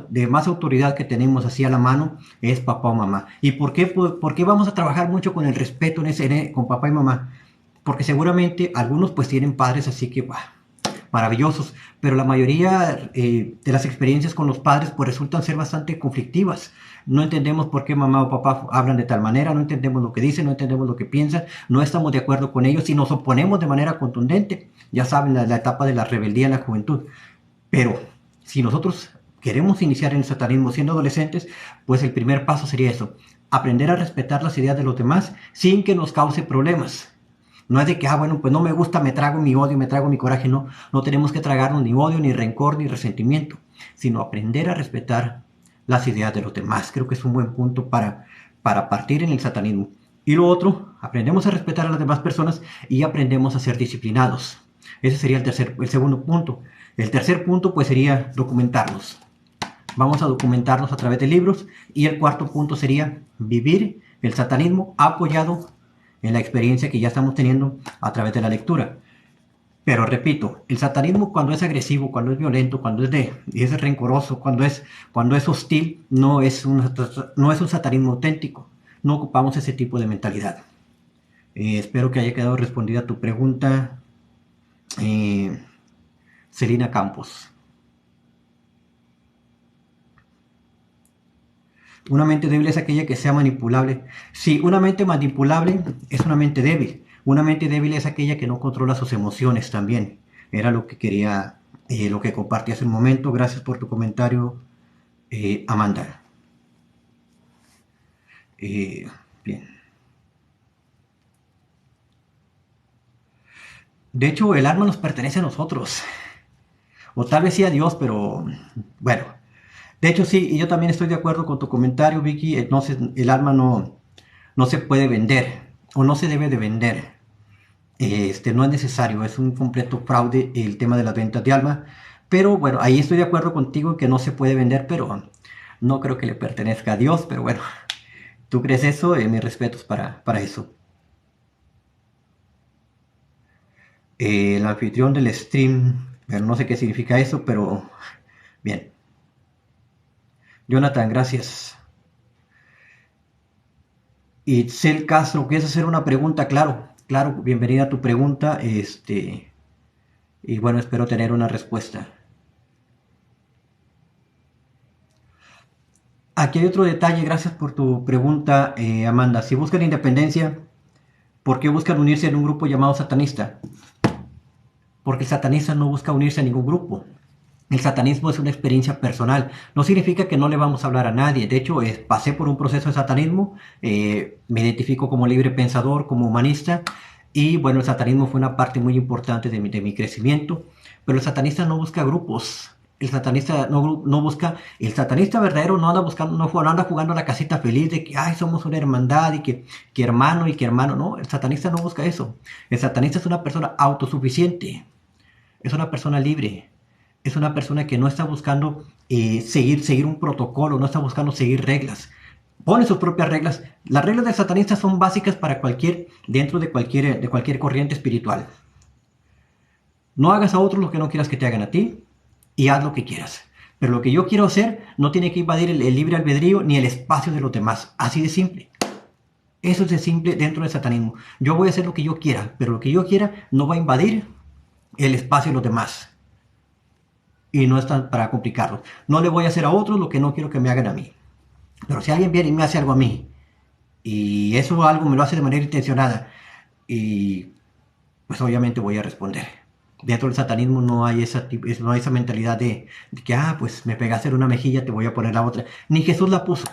S1: de más autoridad que tenemos así a la mano es papá o mamá. ¿Y por qué vamos a trabajar mucho con el respeto con papá y mamá? Porque seguramente algunos pues tienen padres así que maravillosos, pero la mayoría de las experiencias con los padres pues resultan ser bastante conflictivas. No entendemos por qué mamá o papá hablan de tal manera, no entendemos lo que dicen, no entendemos lo que piensan, no estamos de acuerdo con ellos y nos oponemos de manera contundente. Ya saben, la etapa de la rebeldía en la juventud. Pero si nosotros queremos iniciar en el satanismo siendo adolescentes, pues el primer paso sería eso, aprender a respetar las ideas de los demás sin que nos cause problemas. No es de que, bueno, pues no me gusta, me trago mi odio, me trago mi coraje. No, no tenemos que tragarnos ni odio, ni rencor, ni resentimiento, sino aprender a respetar las ideas de los demás. Creo que es un buen punto para partir en el satanismo. Y lo otro, aprendemos a respetar a las demás personas y aprendemos a ser disciplinados. Ese sería el segundo punto. El tercer punto pues sería documentarnos. Vamos a documentarnos a través de libros. Y el cuarto punto sería vivir el satanismo apoyado en la experiencia que ya estamos teniendo a través de la lectura. Pero repito, el satanismo cuando es agresivo, cuando es violento, cuando es rencoroso, cuando es hostil, no es un satanismo auténtico. No ocupamos ese tipo de mentalidad. Espero que haya quedado respondida tu pregunta, Celina Campos. Una mente débil es aquella que sea manipulable. Sí, una mente manipulable es una mente débil. Una mente débil es aquella que no controla sus emociones también. Era lo que quería, lo que compartí hace un momento. Gracias por tu comentario, Amanda. Bien. De hecho, el alma nos pertenece a nosotros. O tal vez sí a Dios, pero bueno. De hecho, sí, y yo también estoy de acuerdo con tu comentario, Vicky. Entonces, el alma no se puede vender o no se debe de vender. No es necesario, es un completo fraude el tema de las ventas de alma. Pero bueno, ahí estoy de acuerdo contigo en que no se puede vender, pero no creo que le pertenezca a Dios. Pero bueno, tú crees eso, mis respetos para eso. El anfitrión del stream, pero no sé qué significa eso, pero bien. Jonathan, gracias. Itzel Castro, ¿quieres hacer una pregunta? Claro, claro, bienvenida a tu pregunta. Y bueno, espero tener una respuesta. Aquí hay otro detalle, gracias por tu pregunta, Amanda. Si buscan independencia, ¿por qué buscan unirse en un grupo llamado satanista? Porque el satanista no busca unirse a ningún grupo. El satanismo es una experiencia personal. No significa que no le vamos a hablar a nadie. De hecho, pasé por un proceso de satanismo. Me identifico como libre pensador, como humanista. Y bueno, el satanismo fue una parte muy importante de mi crecimiento. Pero el satanista no busca grupos. El satanista no busca. El satanista verdadero no anda buscando, no anda jugando a la casita feliz de que somos una hermandad y que hermano y que hermano. No, el satanista no busca eso. El satanista es una persona autosuficiente. Es una persona libre. Es una persona que no está buscando seguir un protocolo, no está buscando seguir reglas. Pone sus propias reglas. Las reglas del satanista son básicas para dentro de cualquier corriente espiritual. No hagas a otros lo que no quieras que te hagan a ti y haz lo que quieras. Pero lo que yo quiero hacer no tiene que invadir el libre albedrío ni el espacio de los demás. Así de simple. Eso es de simple dentro del satanismo. Yo voy a hacer lo que yo quiera, pero lo que yo quiera no va a invadir el espacio de los demás. Y no es para complicarlo. No le voy a hacer a otros lo que no quiero que me hagan a mí. Pero si alguien viene y me hace algo a mí, y eso algo me lo hace de manera intencionada, y pues obviamente voy a responder. Dentro del satanismo no hay no hay esa mentalidad de que, pues me pegaste en una mejilla, te voy a poner la otra. Ni Jesús la puso.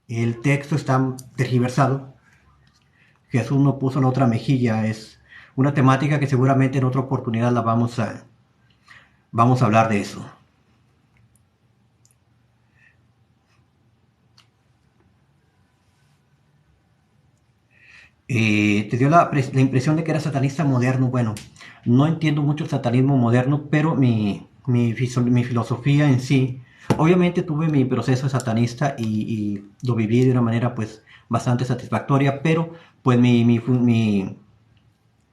S1: El texto está tergiversado. Jesús no puso la otra mejilla. Es una temática que seguramente en otra oportunidad vamos a hablar de eso. Te dio la impresión de que era satanista moderno. Bueno, no entiendo mucho el satanismo moderno, pero mi filosofía en sí, obviamente tuve mi proceso satanista y lo viví de una manera pues bastante satisfactoria, pero pues mi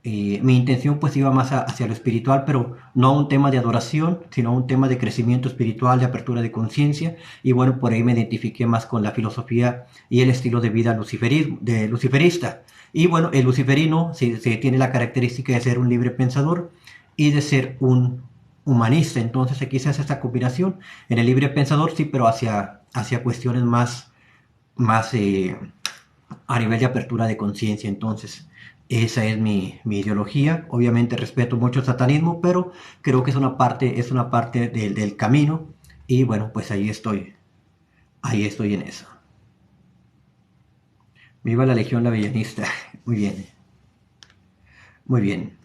S1: intención pues iba más hacia lo espiritual, pero no a un tema de adoración, sino a un tema de crecimiento espiritual, de apertura de conciencia, y bueno, por ahí me identifiqué más con la filosofía y el estilo de vida luciferista. Y bueno, el luciferino se tiene la característica de ser un libre pensador y de ser un humanista. Entonces aquí se hace esta combinación en el libre pensador, sí, pero hacia cuestiones más a nivel de apertura de conciencia. Entonces esa es mi ideología. Obviamente respeto mucho el satanismo, pero creo que es una parte del camino. Y bueno, pues ahí estoy en eso. Viva la Legión Lavillanista. Muy bien. Muy bien.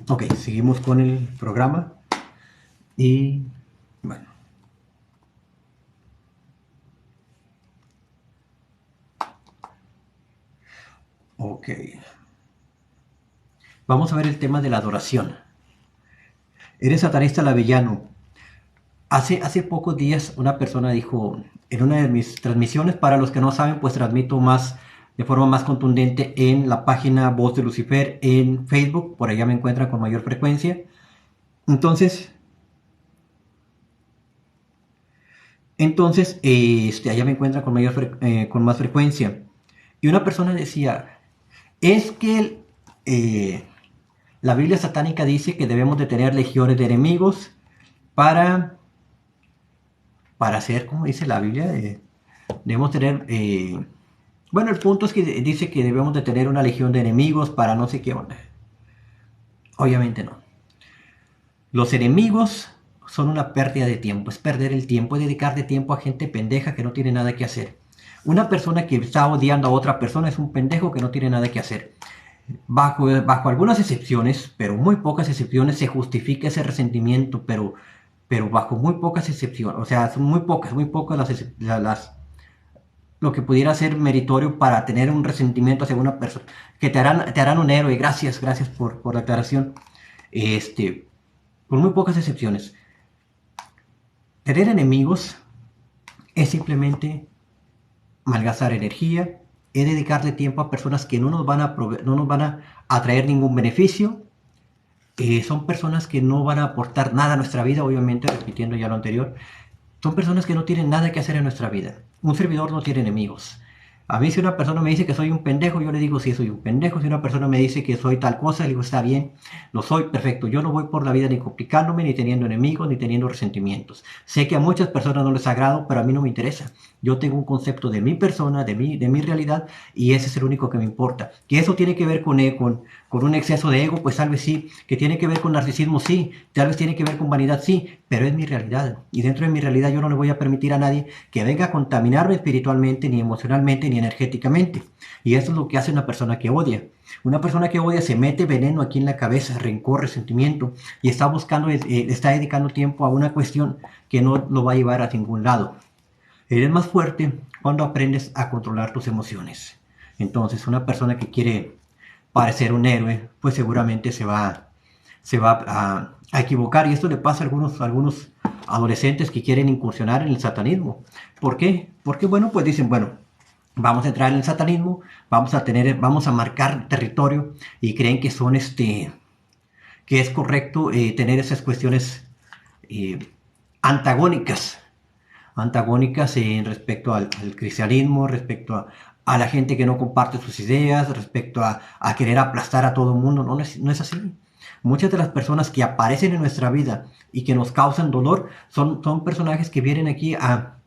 S1: Ok, seguimos con el programa. Y bueno. Ok. Vamos a ver el tema de la adoración. Eres satanista lavillano. Hace pocos días una persona dijo en una de mis transmisiones, para los que no saben, pues transmito de forma más contundente en la página Voz de Lucifer en Facebook, por allá me encuentran con mayor frecuencia. Entonces allá me encuentran con más frecuencia. Y una persona decía, es que la Biblia satánica dice que debemos de tener legiones de enemigos para hacer, como dice la Biblia, debemos tener... bueno, el punto es que dice que debemos de tener una legión de enemigos para no sé qué onda. Obviamente no. Los enemigos son una pérdida de tiempo, es perder el tiempo, es dedicarle tiempo a gente pendeja que no tiene nada que hacer. Una persona que está odiando a otra persona es un pendejo que no tiene nada que hacer. Bajo algunas excepciones, pero muy pocas excepciones, se justifica ese resentimiento, pero bajo muy pocas excepciones. O sea, son muy pocas lo que pudiera ser meritorio para tener un resentimiento hacia una persona, que te harán un héroe. Gracias por la aclaración. Con muy pocas excepciones. Tener enemigos es simplemente malgastar energía, es dedicarle tiempo a personas que no nos van a traer ningún beneficio. Son personas que no van a aportar nada a nuestra vida, obviamente, repitiendo ya lo anterior. Son personas que no tienen nada que hacer en nuestra vida. Un servidor no tiene enemigos. A mí si una persona me dice que soy un pendejo, yo le digo sí, soy un pendejo. Si una persona me dice que soy tal cosa, le digo está bien, lo soy, perfecto. Yo no voy por la vida ni complicándome, ni teniendo enemigos, ni teniendo resentimientos. Sé que a muchas personas no les agrado, pero a mí no me interesa. Yo tengo un concepto de mi persona, de mi realidad, y ese es el único que me importa. Que eso tiene que ver con un exceso de ego, pues tal vez sí. Que tiene que ver con narcisismo, sí. Tal vez tiene que ver con vanidad, sí. Pero es mi realidad. Y dentro de mi realidad yo no le voy a permitir a nadie que venga a contaminarme espiritualmente, ni emocionalmente, ni energéticamente. Y eso es lo que hace una persona que odia. Una persona que odia se mete veneno aquí en la cabeza, rencor, resentimiento, y está dedicando tiempo a una cuestión que no lo va a llevar a ningún lado. Eres más fuerte cuando aprendes a controlar tus emociones. Entonces, una persona que quiere parecer un héroe, pues seguramente se va a equivocar. Y esto le pasa a algunos adolescentes que quieren incursionar en el satanismo. ¿Por qué? Porque, bueno, pues dicen, bueno, vamos a entrar en el satanismo, vamos a marcar territorio, y creen que que es correcto tener esas cuestiones antagónicas respecto al cristianismo, respecto a la gente que no comparte sus ideas, respecto a querer aplastar a todo el mundo. No es así. Muchas de las personas que aparecen en nuestra vida y que nos causan dolor son personajes que vienen aquí a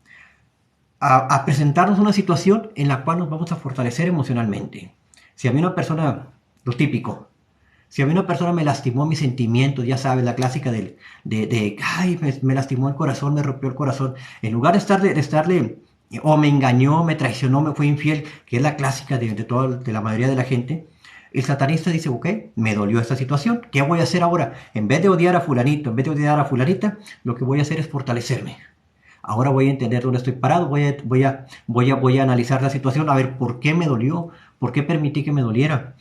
S1: presentarnos una situación en la cual nos vamos a fortalecer emocionalmente. Si a mí una persona, lo típico, si a mí una persona me lastimó mis sentimientos, ya sabes, la clásica ay, me lastimó el corazón, me rompió el corazón, en lugar de estarle, o me engañó, me traicionó, me fue infiel, que es la clásica de la mayoría de la gente, el satanista dice, ok, me dolió esta situación, ¿qué voy a hacer ahora? En vez de odiar a fulanito, en vez de odiar a fulanita, lo que voy a hacer es fortalecerme. Ahora voy a entender dónde estoy parado, voy a analizar la situación, a ver por qué me dolió, por qué permití que me doliera,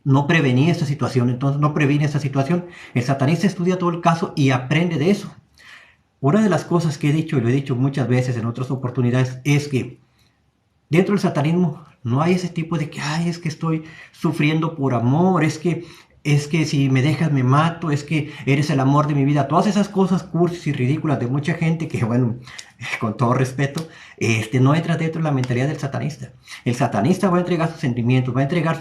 S1: no prevení esta situación, entonces no previne esta situación. El satanista estudia todo el caso y aprende de eso. Una de las cosas que he dicho, y lo he dicho muchas veces en otras oportunidades, es que dentro del satanismo no hay ese tipo de que, ay, es que estoy sufriendo por amor, es que si me dejas me mato, es que eres el amor de mi vida. Todas esas cosas cursis y ridículas de mucha gente que, bueno, con todo respeto, no entra dentro de la mentalidad del satanista. El satanista va a entregar sus sentimientos, va a entregar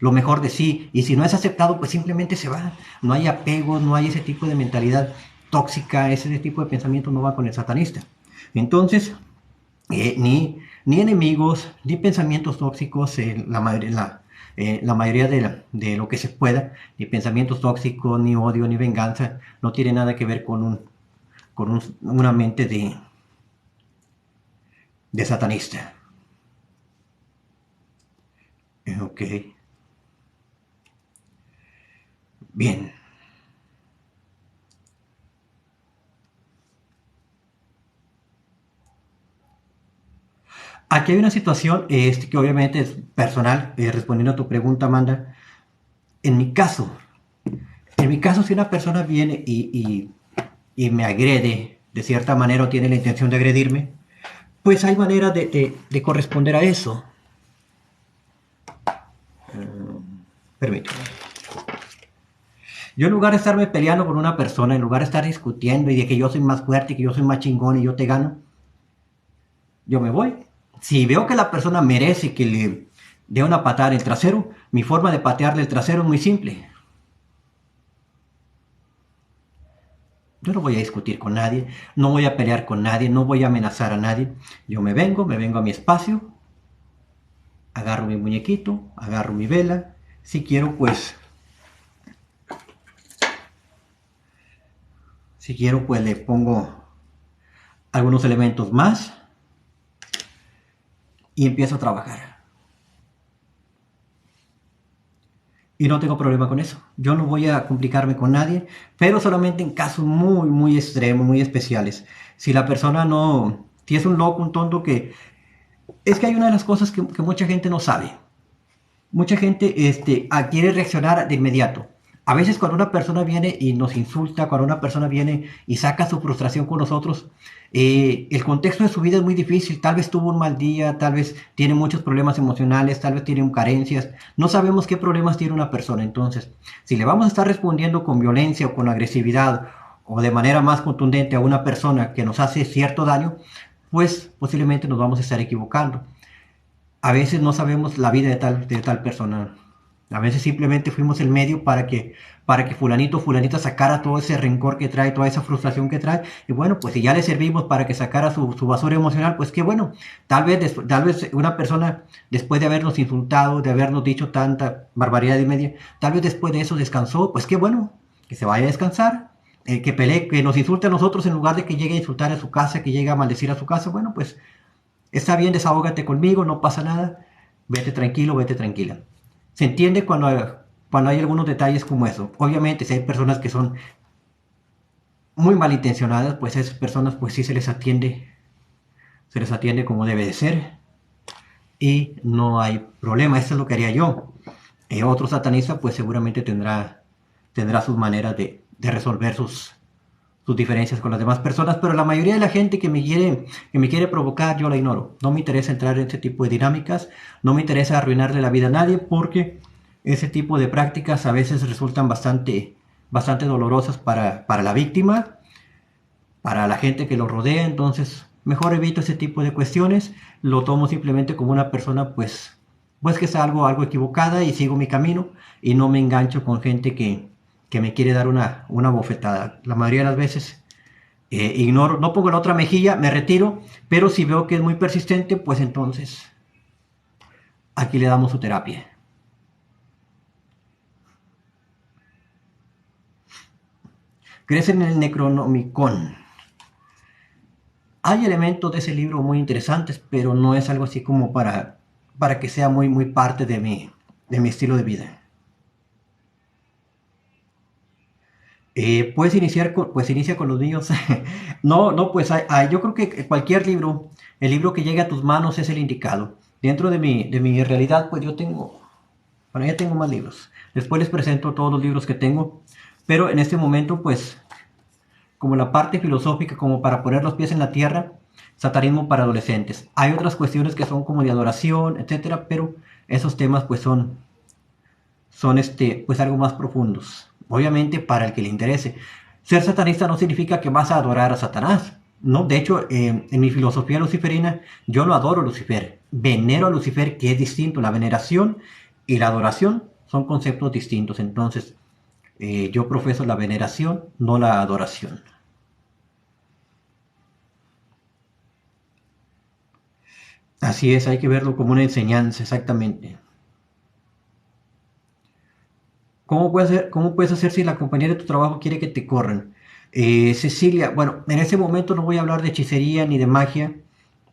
S1: lo mejor de sí, y si no es aceptado, pues simplemente se va. No hay apego, no hay ese tipo de mentalidad tóxica, ese tipo de pensamiento no va con el satanista. Entonces, ni enemigos, ni pensamientos tóxicos, la mayoría de lo que se pueda, ni pensamientos tóxicos, ni odio, ni venganza, no tiene nada que ver con una mente de satanista. Ok. Bien. Aquí hay una situación que obviamente es personal, respondiendo a tu pregunta, Amanda. En mi caso, si una persona viene y me agrede de cierta manera o tiene la intención de agredirme, pues hay manera de corresponder a eso. Permítame. Yo en lugar de estarme peleando con una persona, en lugar de estar discutiendo y de que yo soy más fuerte, que yo soy más chingón y yo te gano, yo me voy. Si veo que la persona merece que le dé una patada en el trasero, mi forma de patearle el trasero es muy simple. Yo no voy a discutir con nadie, no voy a pelear con nadie, no voy a amenazar a nadie. Yo me vengo a mi espacio, agarro mi muñequito, agarro mi vela. Si quiero, pues le pongo algunos elementos más y empiezo a trabajar. Y no tengo problema con eso. Yo no voy a complicarme con nadie, pero solamente en casos muy, muy extremos, muy especiales. Si la persona no, si es un loco, un tonto, es que hay una de las cosas que mucha gente no sabe. Mucha gente quiere reaccionar de inmediato. A veces cuando una persona viene y nos insulta, cuando una persona viene y saca su frustración con nosotros, el contexto de su vida es muy difícil. Tal vez tuvo un mal día, tal vez tiene muchos problemas emocionales, tal vez tiene carencias. No sabemos qué problemas tiene una persona. Entonces, si le vamos a estar respondiendo con violencia o con agresividad o de manera más contundente a una persona que nos hace cierto daño, pues posiblemente nos vamos a estar equivocando. A veces no sabemos la vida de tal persona. A veces simplemente fuimos el medio para que fulanito o fulanita sacara todo ese rencor que trae, toda esa frustración que trae. Y bueno, pues si ya le servimos para que sacara su basura emocional, pues qué bueno. Tal vez una persona, después de habernos insultado, de habernos dicho tanta barbaridad y media, tal vez después de eso descansó, pues qué bueno, que se vaya a descansar. Que pelee, que nos insulte a nosotros en lugar de que llegue a insultar a su casa, que llegue a maldecir a su casa. Bueno, pues está bien, desahógate conmigo, no pasa nada. Vete tranquilo, vete tranquila. Se entiende cuando hay algunos detalles como eso. Obviamente, si hay personas que son muy malintencionadas, pues a esas personas pues sí se les atiende como debe de ser y no hay problema. Eso es lo que haría yo. Otro satanista pues seguramente tendrá sus maneras de resolver sus diferencias con las demás personas, pero la mayoría de la gente que me quiere provocar, yo la ignoro. No me interesa entrar en ese tipo de dinámicas, no me interesa arruinarle la vida a nadie, porque ese tipo de prácticas a veces resultan bastante dolorosas para la víctima, para la gente que lo rodea. Entonces mejor evito ese tipo de cuestiones, lo tomo simplemente como una persona pues pues que es algo equivocada y sigo mi camino y no me engancho con gente que me quiere dar una bofetada. La mayoría de las veces ignoro, no pongo la otra mejilla, me retiro, pero si veo que es muy persistente, pues entonces aquí le damos su terapia. ¿Crees en el Necronomicon? Hay elementos de ese libro muy interesantes, pero no es algo así como para que sea muy parte de mi estilo de vida. Pues inicia con los niños. No, pues yo creo que cualquier libro, el libro que llegue a tus manos es el indicado. Dentro de mi realidad, pues bueno, ya tengo más libros. Después les presento todos los libros que tengo, pero en este momento, pues, como la parte filosófica, como para poner los pies en la tierra, satanismo para adolescentes. Hay otras cuestiones que son como de adoración, etcétera, pero esos temas, pues, son pues algo más profundos. Obviamente para el que le interese. Ser satanista no significa que vas a adorar a Satanás. No, de hecho, en mi filosofía luciferina, yo no adoro a Lucifer. Venero a Lucifer, que es distinto. La veneración y la adoración son conceptos distintos. Entonces, yo profeso la veneración, no la adoración. Así es, hay que verlo como una enseñanza, exactamente. ¿Cómo puedes hacer si la compañera de tu trabajo quiere que te corran? Cecilia, bueno, en ese momento no voy a hablar de hechicería ni de magia,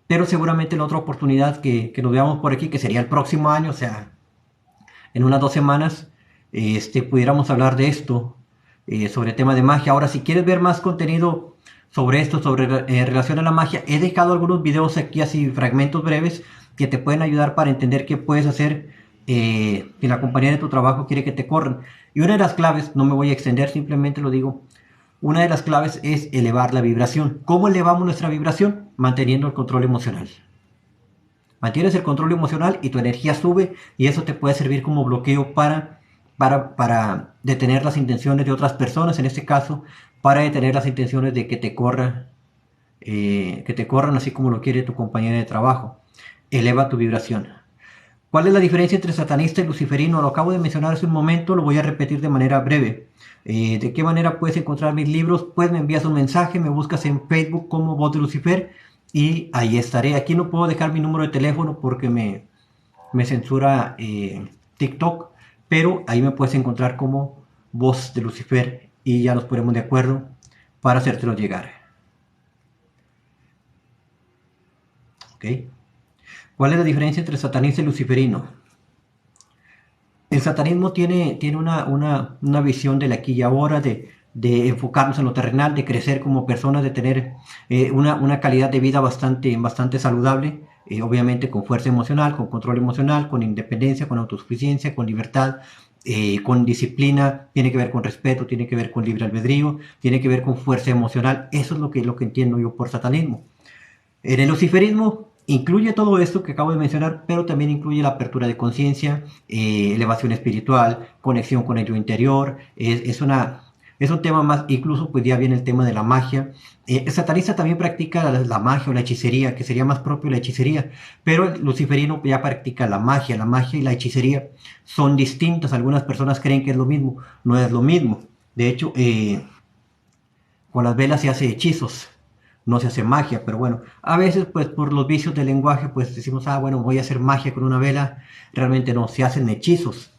S1: pero seguramente en otra oportunidad que nos veamos por aquí, que sería el próximo año, o sea, en unas 2 semanas, pudiéramos hablar de esto, sobre el tema de magia. Ahora, si quieres ver más contenido sobre esto, sobre relación a la magia, he dejado algunos videos aquí, así fragmentos breves, que te pueden ayudar para entender qué puedes hacer si la compañía de tu trabajo quiere que te corran. Y una de las claves, no me voy a extender, simplemente lo digo, una de las claves es elevar la vibración. ¿Cómo elevamos nuestra vibración? Manteniendo el control emocional. Mantienes el control emocional y tu energía sube y eso te puede servir como bloqueo para detener las intenciones de otras personas, en este caso, para detener las intenciones de que te corran así como lo quiere tu compañera de trabajo. Eleva tu vibración. ¿Cuál es la diferencia entre satanista y luciferino? Lo acabo de mencionar hace un momento, lo voy a repetir de manera breve. ¿De qué manera puedes encontrar mis libros? Pues me envías un mensaje, me buscas en Facebook como Voz de Lucifer y ahí estaré. Aquí no puedo dejar mi número de teléfono porque me censura TikTok, pero ahí me puedes encontrar como Voz de Lucifer y ya nos ponemos de acuerdo para hacértelo llegar. ¿Ok? ¿Cuál es la diferencia entre satanista y luciferino? El satanismo tiene una visión del aquí y ahora, de enfocarnos en lo terrenal, de crecer como personas, de tener una calidad de vida bastante saludable, obviamente con fuerza emocional, con control emocional, con independencia, con autosuficiencia, con libertad, con disciplina, tiene que ver con respeto, tiene que ver con libre albedrío, tiene que ver con fuerza emocional. Eso es lo que entiendo yo por satanismo. En el luciferismo incluye todo esto que acabo de mencionar, pero también incluye la apertura de conciencia, elevación espiritual, conexión con el yo interior. Es un tema más, incluso pues ya viene el tema de la magia. El satanista también practica la magia o la hechicería, que sería más propio la hechicería, pero el luciferino ya practica la magia. La magia y la hechicería son distintas. Algunas personas creen que es lo mismo, no es lo mismo. De hecho, con las velas se hace hechizos, no se hace magia, pero bueno, a veces pues por los vicios del lenguaje pues decimos, bueno, voy a hacer magia con una vela, realmente no, se hacen hechizos.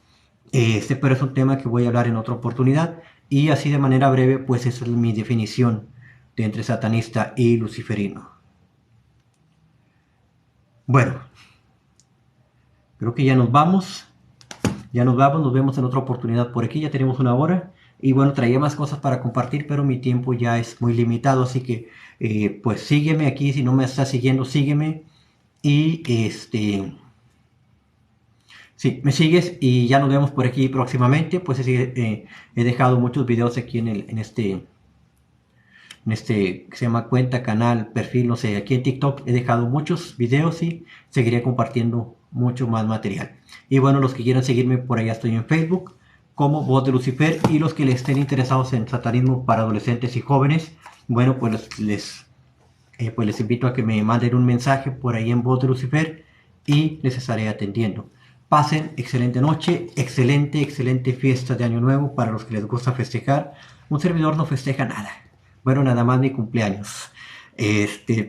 S1: Pero es un tema que voy a hablar en otra oportunidad y así de manera breve pues esa es mi definición de entre satanista y luciferino. Bueno, creo que ya nos vamos, nos vemos en otra oportunidad por aquí, ya tenemos 1 hora. Y bueno, traía más cosas para compartir, pero mi tiempo ya es muy limitado, así que pues sígueme aquí, si no me estás siguiendo, sígueme. Y sí, me sigues y ya nos vemos por aquí próximamente. Pues he dejado muchos videos aquí en este que se llama cuenta, canal, perfil, no sé, aquí en TikTok he dejado muchos videos y seguiré compartiendo mucho más material. Y bueno, los que quieran seguirme por allá estoy en Facebook como Voz de Lucifer y los que les estén interesados en satanismo para adolescentes y jóvenes, bueno, pues les invito a que me manden un mensaje por ahí en Voz de Lucifer y les estaré atendiendo. pasen excelente noche, excelente fiesta de Año Nuevo para los que les gusta festejar. Un servidor no festeja nada. Bueno, nada más mi cumpleaños.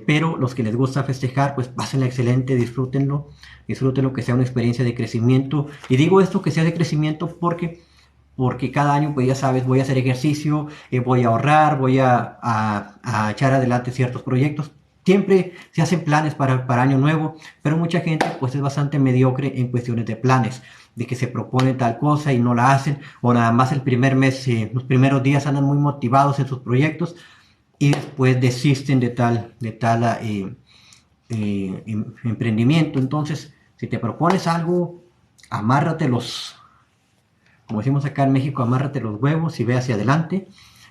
S1: Pero los que les gusta festejar, pues pásenla excelente, disfrútenlo, que sea una experiencia de crecimiento. Y digo esto que sea de crecimiento porque cada año, pues ya sabes, voy a hacer ejercicio, voy a ahorrar, voy a echar adelante ciertos proyectos. Siempre se hacen planes para Año Nuevo, pero mucha gente pues es bastante mediocre en cuestiones de planes, de que se propone tal cosa y no la hacen, o nada más el primer mes, los primeros días andan muy motivados en sus proyectos y después desisten de tal emprendimiento. Entonces, si te propones algo, amárrate como decimos acá en México, amárrate los huevos y ve hacia adelante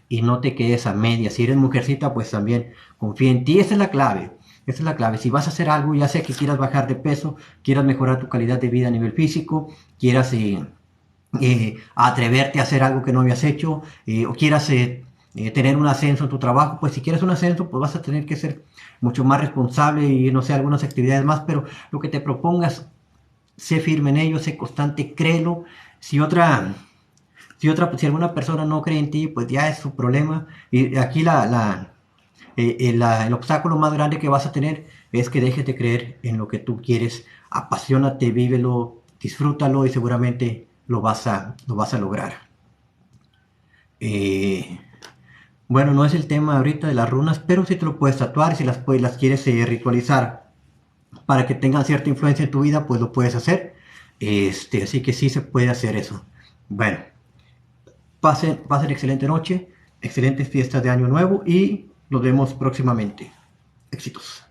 S1: y no te quedes a medias. Si eres mujercita, pues también confía en ti. Esa es la clave. Esa es la clave. Si vas a hacer algo, ya sea que quieras bajar de peso, quieras mejorar tu calidad de vida a nivel físico, quieras atreverte a hacer algo que no habías hecho, o quieras tener un ascenso en tu trabajo, pues si quieres un ascenso, pues vas a tener que ser mucho más responsable y no sé, algunas actividades más, pero lo que te propongas, sé firme en ello, sé constante, créelo. Si alguna persona no cree en ti, pues ya es su problema. Y aquí el obstáculo más grande que vas a tener es que dejes de creer en lo que tú quieres. Apasionate, vívelo, disfrútalo y seguramente lo vas a lograr. Bueno, no es el tema ahorita de las runas, pero si te lo puedes tatuar y si las quieres ritualizar para que tengan cierta influencia en tu vida, pues lo puedes hacer. Así que sí se puede hacer eso. Bueno, pasen excelente noche, excelentes fiestas de Año Nuevo y nos vemos próximamente. Éxitos.